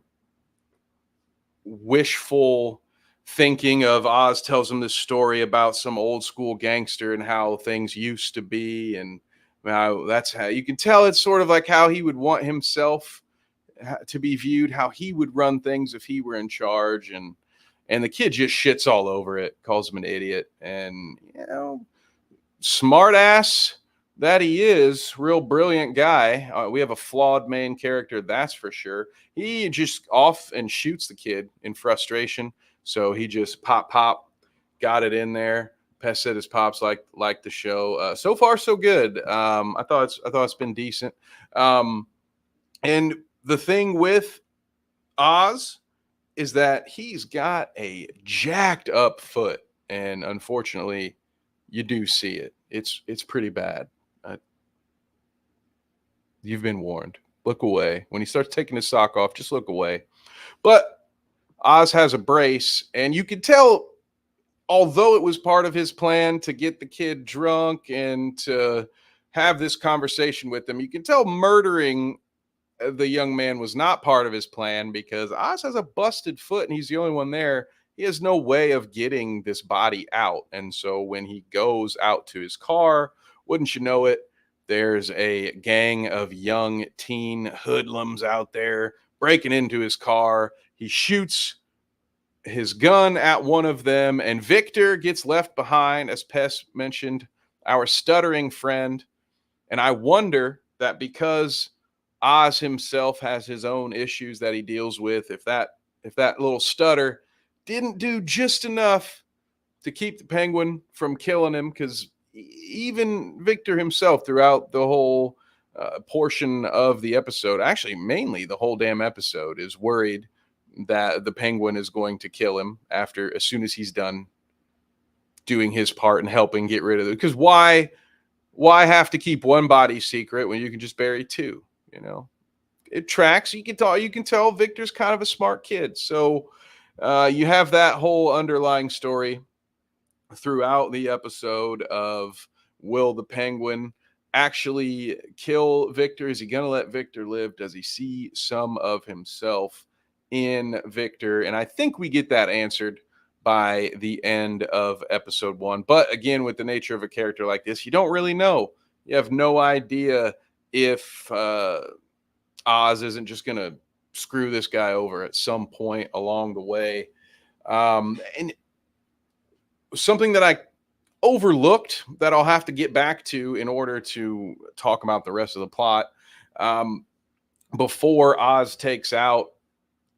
wishful thinking of Oz tells him this story about some old school gangster and how things used to be, and how that's how you can tell it's sort of like how he would want himself to be viewed, how he would run things if he were in charge. And the kid just shits all over it, calls him an idiot, and smart ass that he is, real brilliant guy. We have a flawed main character, that's for sure. He just off and shoots the kid in frustration. So he just pop, got it in there. Pest said his pops like the show. So far, so good. I thought it's been decent. And the thing with Oz is that he's got a jacked up foot, and unfortunately, you do see it. It's pretty bad. You've been warned. Look away. When he starts taking his sock off, just look away. But Oz has a brace, and you can tell, although it was part of his plan to get the kid drunk and to have this conversation with him, you can tell murdering the young man was not part of his plan, because Oz has a busted foot and he's the only one there. He has no way of getting this body out. And so when he goes out to his car, wouldn't you know it, there's a gang of young teen hoodlums out there breaking into his car. He shoots his gun at one of them, and Victor gets left behind, as Pest mentioned, our stuttering friend. And I wonder that because Oz himself has his own issues that he deals with, if that little stutter didn't do just enough to keep the penguin from killing him, because even Victor himself throughout the whole portion of the episode, actually mainly the whole damn episode, is worried that the penguin is going to kill him as soon as he's done doing his part and helping get rid of it. Because why have to keep one body secret when you can just bury two? It tracks. You can tell Victor's kind of a smart kid. So you have that whole underlying story throughout the episode of, will the penguin actually kill Victor? Is he going to let Victor live? Does he see some of himself in Victor? And I think we get that answered by the end of episode 1. But again, with the nature of a character like this, you don't really know. You have no idea if Oz isn't just going to screw this guy over at some point along the way. And something that I overlooked that I'll have to get back to in order to talk about the rest of the plot. Before Oz takes out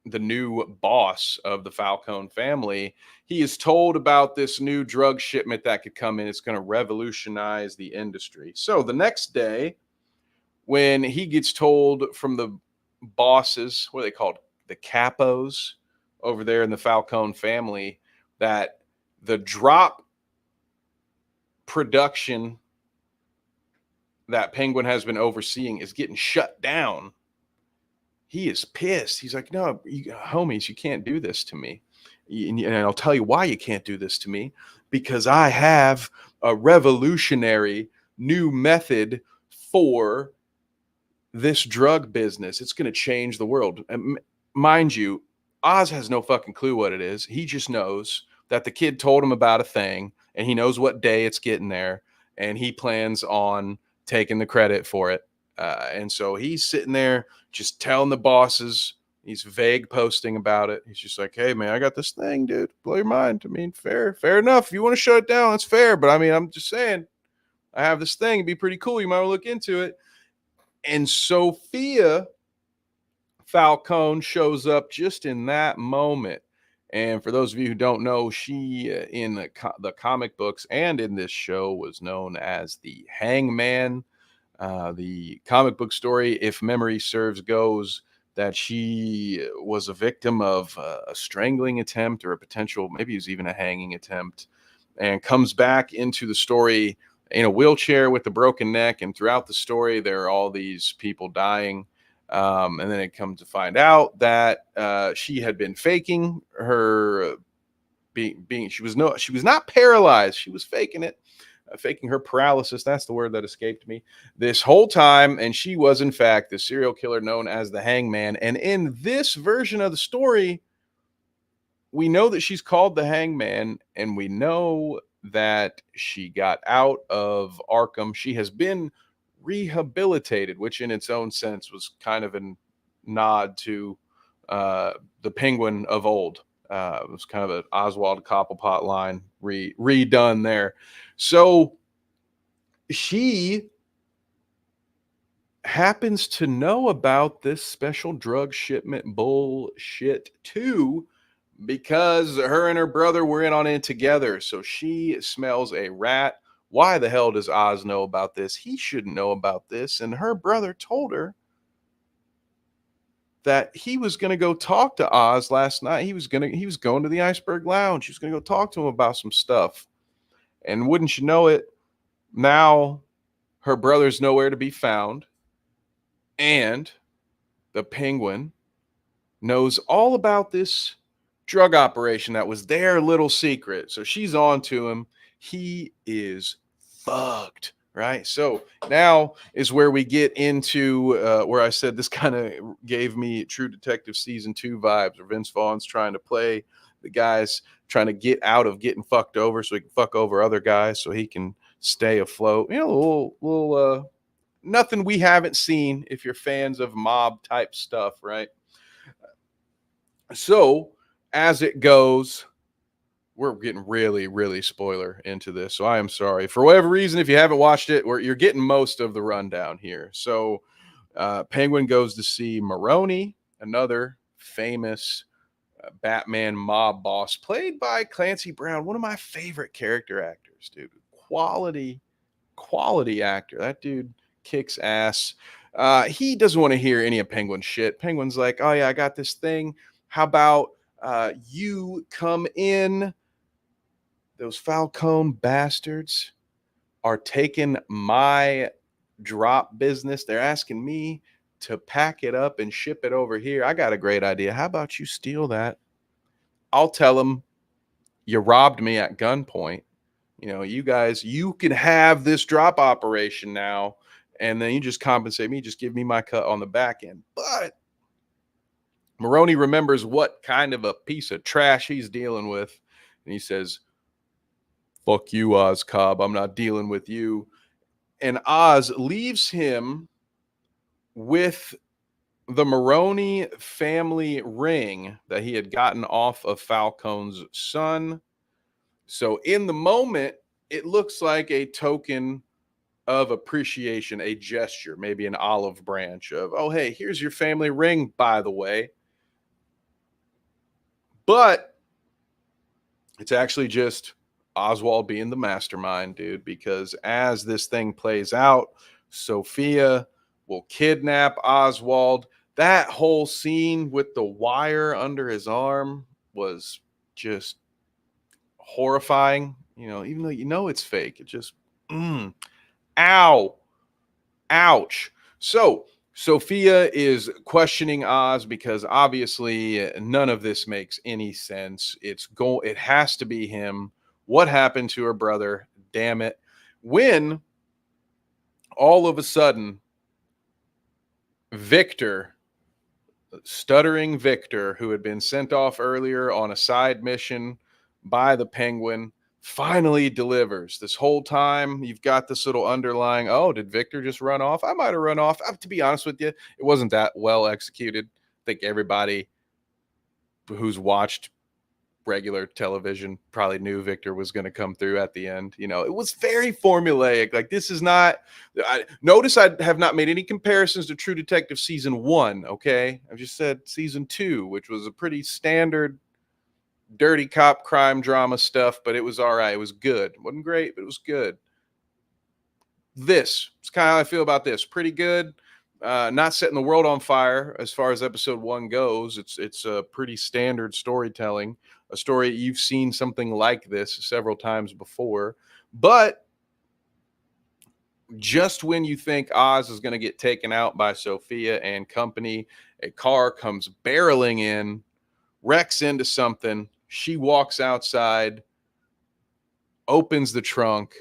the new boss of the Falcone family, he is told about this new drug shipment that could come in. It's going to revolutionize the industry. So the next day, when he gets told from the bosses, what are they called? The capos over there in the Falcone family, that the drop production that Penguin has been overseeing is getting shut down, he is pissed. He's like, no, homies, you can't do this to me. And I'll tell you why you can't do this to me. Because I have a revolutionary new method for this drug business. It's going to change the world. And mind you, Oz has no fucking clue what it is. He just knows that the kid told him about a thing, and he knows what day it's getting there, and he plans on taking the credit for it. And so he's sitting there just telling the bosses, he's vague posting about it. He's just like, hey man, I got this thing, dude. Blow your mind. I mean, fair enough. If you want to shut it down, that's fair. But I mean, I'm just saying, I have this thing. It'd be pretty cool. You might want to look into it. And Sophia Falcone shows up just in that moment. And for those of you who don't know, she in the comic books and in this show was known as the Hangman. The comic book story, if memory serves, goes that she was a victim of a strangling attempt, or a potential, maybe it was even a hanging attempt, and comes back into the story in a wheelchair with a broken neck. And throughout the story, there are all these people dying. And then it comes to find out that she had been faking her being she was not paralyzed. She was faking it, faking her paralysis. That's the word that escaped me this whole time. And she was, in fact, the serial killer known as the Hangman. And in this version of the story, we know that she's called the Hangman, and we know that she got out of Arkham. She has been rehabilitated, which in its own sense was kind of a nod to the Penguin of old. It was kind of an Oswald Cobblepot line redone there. So she happens to know about this special drug shipment bullshit too, because her and her brother were in on it together. So she smells a rat. Why the hell does Oz know about this? He shouldn't know about this. And her brother told her that he was going to go talk to Oz last night. He was going to the Iceberg Lounge. He was going to go talk to him about some stuff. And wouldn't you know it, now her brother's nowhere to be found. And the Penguin knows all about this drug operation that was their little secret. So she's on to him. He is fucked, right? So now is where we get into where I said this kind of gave me True Detective season 2 vibes, where Vince Vaughn's trying to play the guys trying to get out of getting fucked over so he can fuck over other guys so he can stay afloat. You know, a little nothing we haven't seen if you're fans of mob type stuff, right? So as it goes, we're getting really, really spoiler into this. So I am sorry. For whatever reason, if you haven't watched it, you're getting most of the rundown here. So Penguin goes to see Maroni, another famous Batman mob boss, played by Clancy Brown, one of my favorite character actors, dude. Quality actor. That dude kicks ass. He doesn't want to hear any of Penguin's shit. Penguin's like, oh yeah, I got this thing. How about you come in? Those Falcone bastards are taking my drop business. They're asking me to pack it up and ship it over here. I got a great idea. How about you steal that? I'll tell them you robbed me at gunpoint. You know, you guys, you can have this drop operation now, and then you just compensate me, just give me my cut on the back end. But Maroni remembers what kind of a piece of trash he's dealing with, and he says, fuck you, Oz Cobb, I'm not dealing with you. And Oz leaves him with the Maroni family ring that he had gotten off of Falcone's son. So in the moment, it looks like a token of appreciation, a gesture, maybe an olive branch of, oh, hey, here's your family ring, by the way. But it's actually just Oswald being the mastermind, dude, because as this thing plays out, Sophia will kidnap Oswald. That whole scene with the wire under his arm was just horrifying. You know, even though you know it's fake, it just, ow, ouch. So Sophia is questioning Oz because obviously none of this makes any sense. It has to be him. What happened to her brother? Damn it. When all of a sudden Victor, stuttering Victor, who had been sent off earlier on a side mission by the Penguin, finally delivers. This whole time, you've got this little underlying, oh, did Victor just run off? I might have run off. To be honest with you, it wasn't that well executed. I think everybody who's watched regular television probably knew Victor was going to come through at the end. You know, it was very formulaic. Like, this is not, notice I have not made any comparisons to True Detective season 1. Okay. I've just said season 2, which was a pretty standard dirty cop crime drama stuff, but it was all right. It was good. It wasn't great, but it was good. This is kind of how I feel about this. Pretty good. Not setting the world on fire as far as episode 1 goes. It's a pretty standard storytelling, a story you've seen something like this several times before. But just when you think Oz is going to get taken out by Sophia and company, a car comes barreling in, wrecks into something. She walks outside, opens the trunk,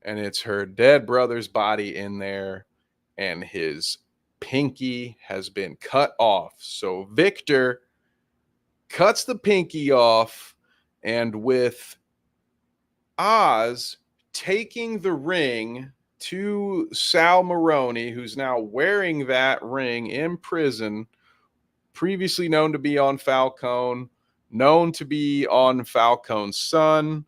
and it's her dead brother's body in there, and his pinky has been cut off. So Victor cuts the pinky off, and with Oz taking the ring to Sal Maroni, who's now wearing that ring in prison, previously known to be on Falcone, known to be on Falcone's son.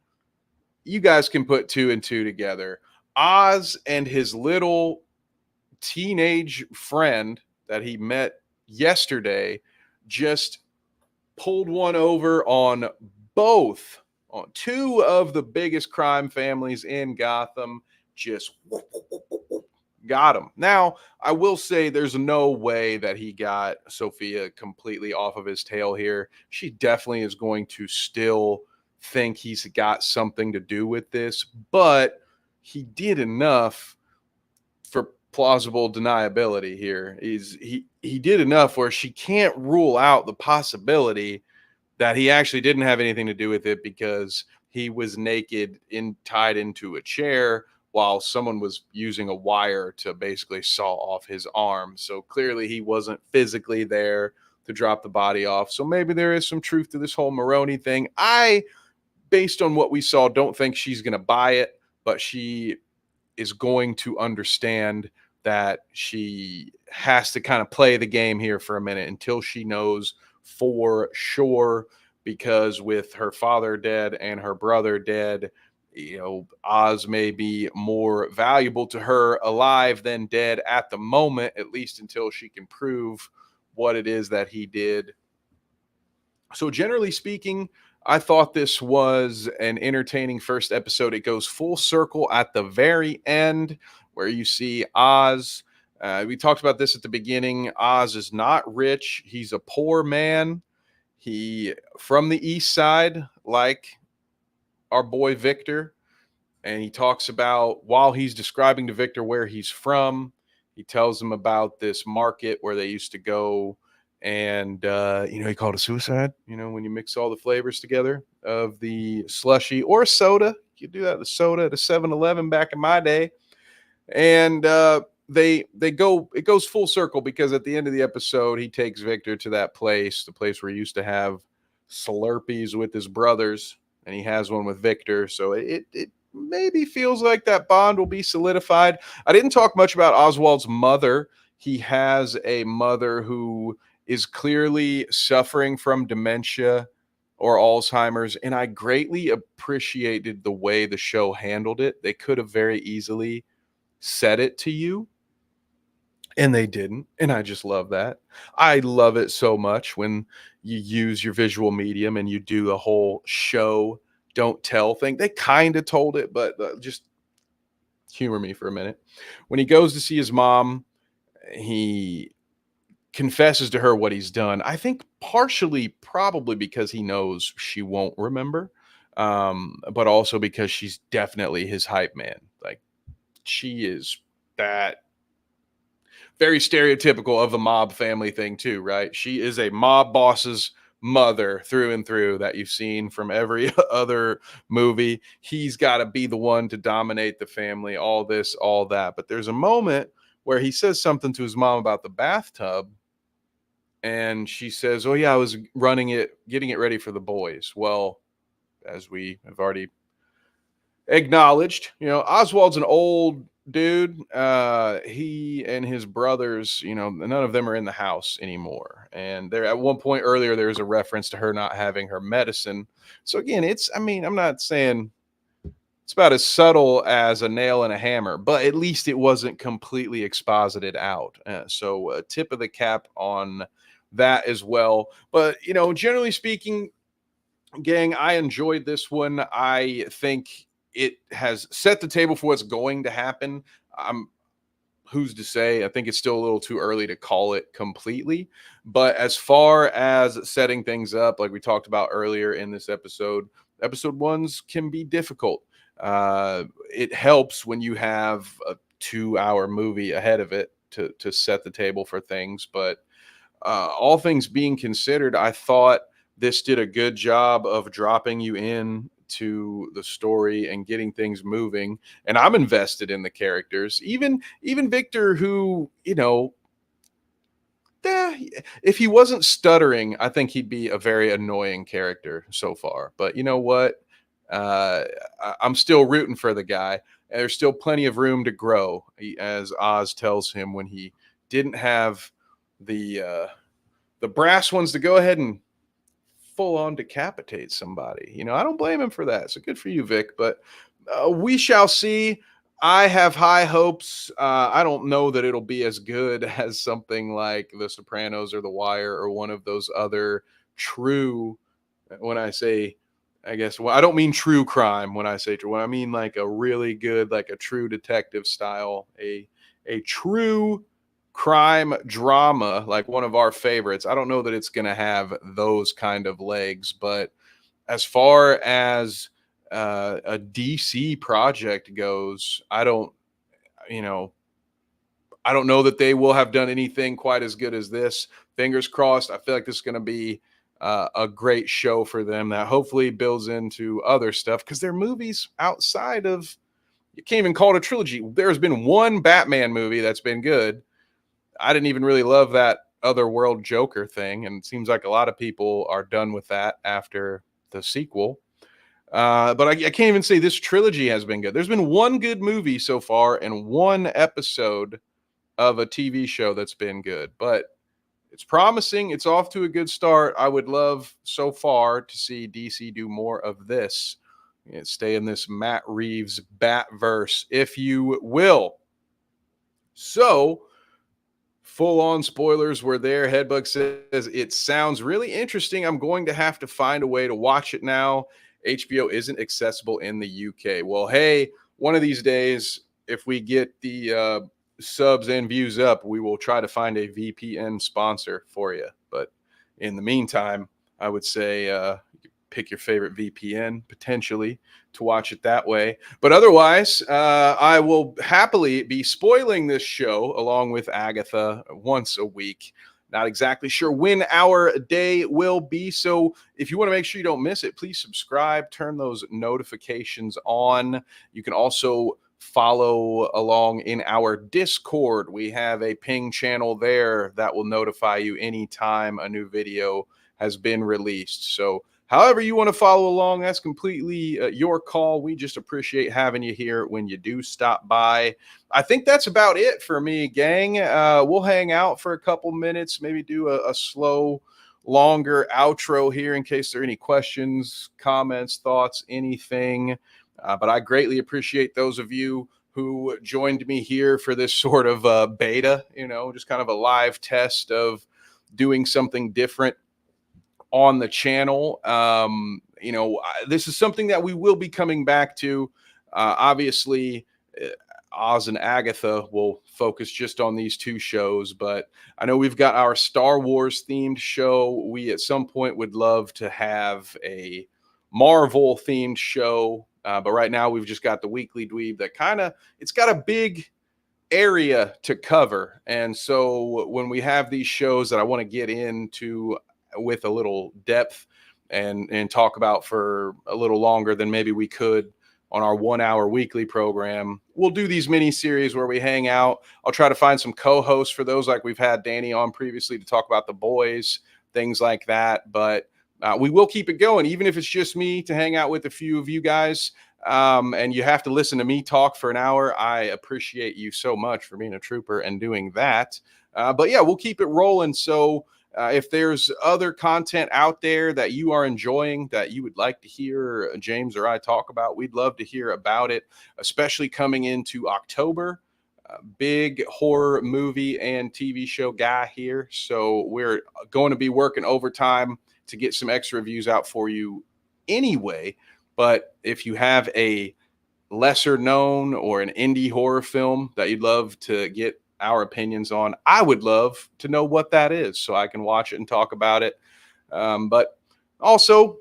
You guys can put two and two together. Oz and his little teenage friend that he met yesterday just pulled one over on both, on two of the biggest crime families in Gotham. Just got him. Now, I will say there's no way that he got Sophia completely off of his tail here. She definitely is going to still think he's got something to do with this, but he did enough for plausible deniability here. He did enough where she can't rule out the possibility that he actually didn't have anything to do with it, because he was naked and tied into a chair while someone was using a wire to basically saw off his arm. So clearly he wasn't physically there to drop the body off. So maybe there is some truth to this whole Maroni thing. I, based on what we saw, don't think she's going to buy it, but she is going to understand that she has to kind of play the game here for a minute until she knows for sure, because with her father dead and her brother dead, Oz may be more valuable to her alive than dead at the moment, at least until she can prove what it is that he did. So generally speaking, I thought this was an entertaining first episode. It goes full circle at the very end where you see Oz. We talked about this at the beginning. Oz is not rich. He's a poor man. He from the east side, like our boy Victor. And he talks about, while he's describing to Victor where he's from, he tells him about this market where they used to go, and he called it suicide, when you mix all the flavors together of the slushy or soda. You do that, the soda at a 7-Eleven back in my day. And they go, it goes full circle, because at the end of the episode he takes Victor to that place, the place where he used to have Slurpees with his brothers, and he has one with Victor. So it maybe feels like that bond will be solidified. I didn't talk much about Oswald's mother. He has a mother who is clearly suffering from dementia or Alzheimer's, and I greatly appreciated the way the show handled it. They could have very easily said it to you, and they didn't, and I just love that. I love it so much when you use your visual medium and you do a whole show don't tell thing. They kind of told it, but just humor me for a minute. When he goes to see his mom, he confesses to her what he's done. I think partially probably because he knows she won't remember, but also because she's definitely his hype man. Like, she is that very stereotypical of the mob family thing too, right? She is a mob boss's mother through and through that you've seen from every other movie. He's got to be the one to dominate the family, all this, all that. But there's a moment where he says something to his mom about the bathtub, and she says, "Oh yeah, I was running it, getting it ready for the boys." Well, as we have already acknowledged, Oswald's an old dude. He and his brothers, none of them are in the house anymore. And there, at one point earlier, there was a reference to her not having her medicine. So again, I'm not saying it's about as subtle as a nail and a hammer, but at least it wasn't completely exposited out. So tip of the cap on that as well. But, generally speaking, gang, I enjoyed this one. I think it has set the table for what's going to happen. Who's to say? I think it's still a little too early to call it completely. But as far as setting things up, like we talked about earlier in this episode ones can be difficult. It helps when you have a 2-hour movie ahead of it to set the table for things. But all things being considered, I thought this did a good job of dropping you in to the story and getting things moving. And I'm invested in the characters, even Victor, who, Yeah, if he wasn't stuttering, I think he'd be a very annoying character so far. But you know what? I'm still rooting for the guy. And there's still plenty of room to grow, as Oz tells him when he didn't have the brass ones to go ahead and full on decapitate somebody. I don't blame him for that. So good for you, Vic. But we shall see. I have high hopes. I don't know that it'll be as good as something like The Sopranos or The Wire or one of those other true. When I say, I guess, well, I don't mean true crime. When I say true, when I mean like a really good, like a true detective style, a true crime drama like one of our favorites. I don't know that it's going to have those kind of legs, but as far as a DC project goes, you know, I don't know that they will have done anything quite as good as this. Fingers crossed. I feel like this is going to be a great show for them that hopefully builds into other stuff because they're movies outside of. You can't even call it a trilogy. There's been one Batman movie that's been good. I didn't even really love that other world Joker thing, and it seems like a lot of people are done with that after the sequel. But I can't even say this trilogy has been good. There's been one good movie so far and one episode of a TV show that's been good, but it's promising. It's off to a good start. I would love so far to see DC do more of this. Stay in this Matt Reeves Batverse, if you will. So, full on spoilers were there. Headbug says it sounds really interesting. I'm going to have to find a way to watch it now. HBO isn't accessible in the UK. Well, hey, one of these days, if we get the subs and views up, we will try to find a VPN sponsor for you. But in the meantime, I would say pick your favorite VPN potentially to watch it that way. But otherwise, I will happily be spoiling this show along with Agatha once a week. Not exactly sure when our day will be. So if you want to make sure you don't miss it, please subscribe, turn those notifications on. You can also follow along in our Discord. We have a ping channel there that will notify you anytime a new video has been released. So however you want to follow along, that's completely your call. We just appreciate having you here when you do stop by. I think that's about it for me, gang. We'll hang out for a couple minutes, maybe do a slow, longer outro here in case there are any questions, comments, thoughts, anything. But I greatly appreciate those of you who joined me here for this sort of beta, just kind of a live test of doing something different on the channel. This is something that we will be coming back to. Obviously, Oz and Agatha will focus just on these two shows, but I know we've got our Star Wars themed show. We at some point would love to have a Marvel themed show, but right now we've just got the Weekly Dweeb that it's got a big area to cover. And so when we have these shows that I want to get into with a little depth and talk about for a little longer than maybe we could on our 1 hour weekly program, we'll do these mini series where we hang out. I'll try to find some co-hosts for those, like we've had Danny on previously to talk about The Boys, things like that. But we will keep it going, even if it's just me to hang out with a few of you guys. And you have to listen to me talk for an hour. I appreciate you so much for being a trooper and doing that. But yeah, we'll keep it rolling. So if there's other content out there that you are enjoying that you would like to hear James or I talk about, we'd love to hear about it, especially coming into October. Big horror movie and TV show guy here. So we're going to be working overtime to get some extra reviews out for you anyway. But if you have a lesser known or an indie horror film that you'd love to get our opinions on, I would love to know what that is so I can watch it and talk about it. But also,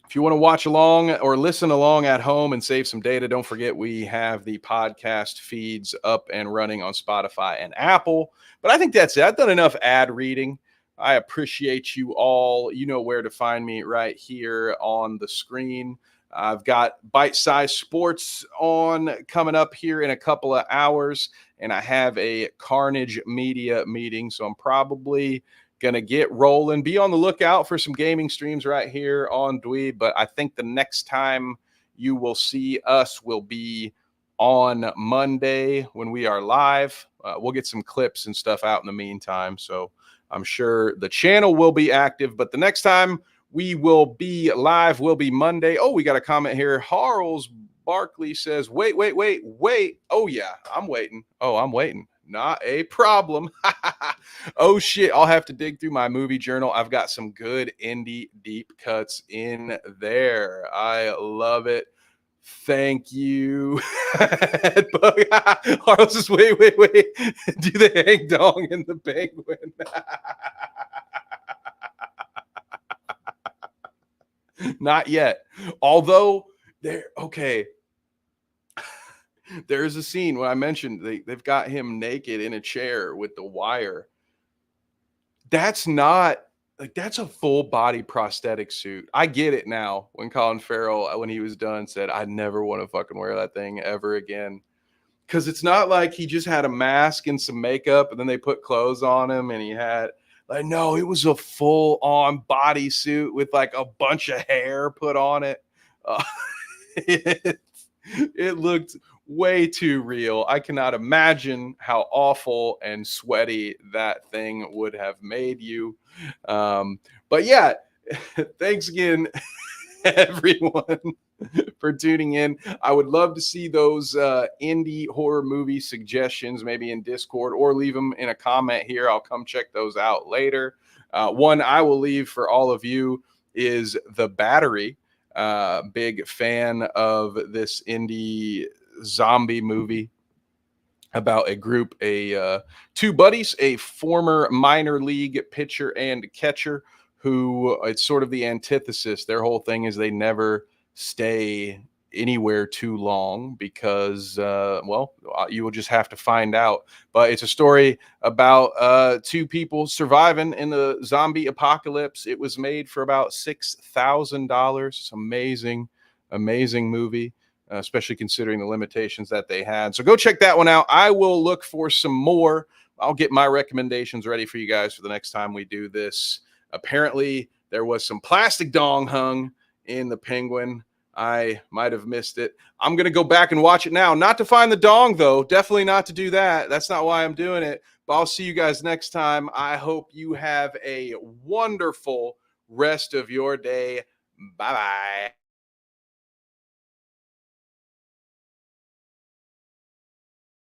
if you want to watch along or listen along at home and save some data, don't forget we have the podcast feeds up and running on Spotify and Apple. But I think that's it. I've done enough ad reading. I appreciate you all. You know where to find me right here on the screen. I've got Bite Size Sports on coming up here in a couple of hours, and I have a Carnage Media meeting. So I'm probably going to get rolling. Be on the lookout for some gaming streams right here on Dweeb. But I think the next time you will see us will be on Monday when we are live. We'll get some clips and stuff out in the meantime. So I'm sure the channel will be active. But the next time we will be live will be Monday. Oh, we got a comment here. Harles Barkley says, wait. Oh, yeah, I'm waiting. Oh, I'm waiting. Not a problem. Oh, shit. I'll have to dig through my movie journal. I've got some good indie deep cuts in there. I love it. Thank you. Harles says, wait. Do they hang dong in the Penguin? Not yet. Although okay. There's a scene when I mentioned they've got him naked in a chair with the wire. That's not like that's a full body prosthetic suit. I get it now when Colin Farrell, when he was done, said, I never want to fucking wear that thing ever again. Because it's not like he just had a mask and some makeup and then they put clothes on him and he had like, no, it was a full on bodysuit with like a bunch of hair put on it. It, it looked way too real. I cannot imagine how awful and sweaty that thing would have made you. But yeah, thanks again, everyone, for tuning in. I would love to see those indie horror movie suggestions, maybe in Discord, or leave them in a comment here. I'll come check those out later. One I will leave for all of you is The Battery. Big fan of this indie zombie movie about a group, two buddies, a former minor league pitcher and catcher who it's sort of the antithesis. Their whole thing is they never stay anywhere too long because, you will just have to find out. But it's a story about two people surviving in the zombie apocalypse. It was made for about $6,000. It's amazing, amazing movie. Especially considering the limitations that they had. So go check that one out. I will look for some more. I'll get my recommendations ready for you guys for the next time we do this. Apparently, there was some plastic dong hung in the Penguin. I might have missed it. I'm going to go back and watch it now. Not to find the dong, though. Definitely not to do that. That's not why I'm doing it. But I'll see you guys next time. I hope you have a wonderful rest of your day. Bye-bye.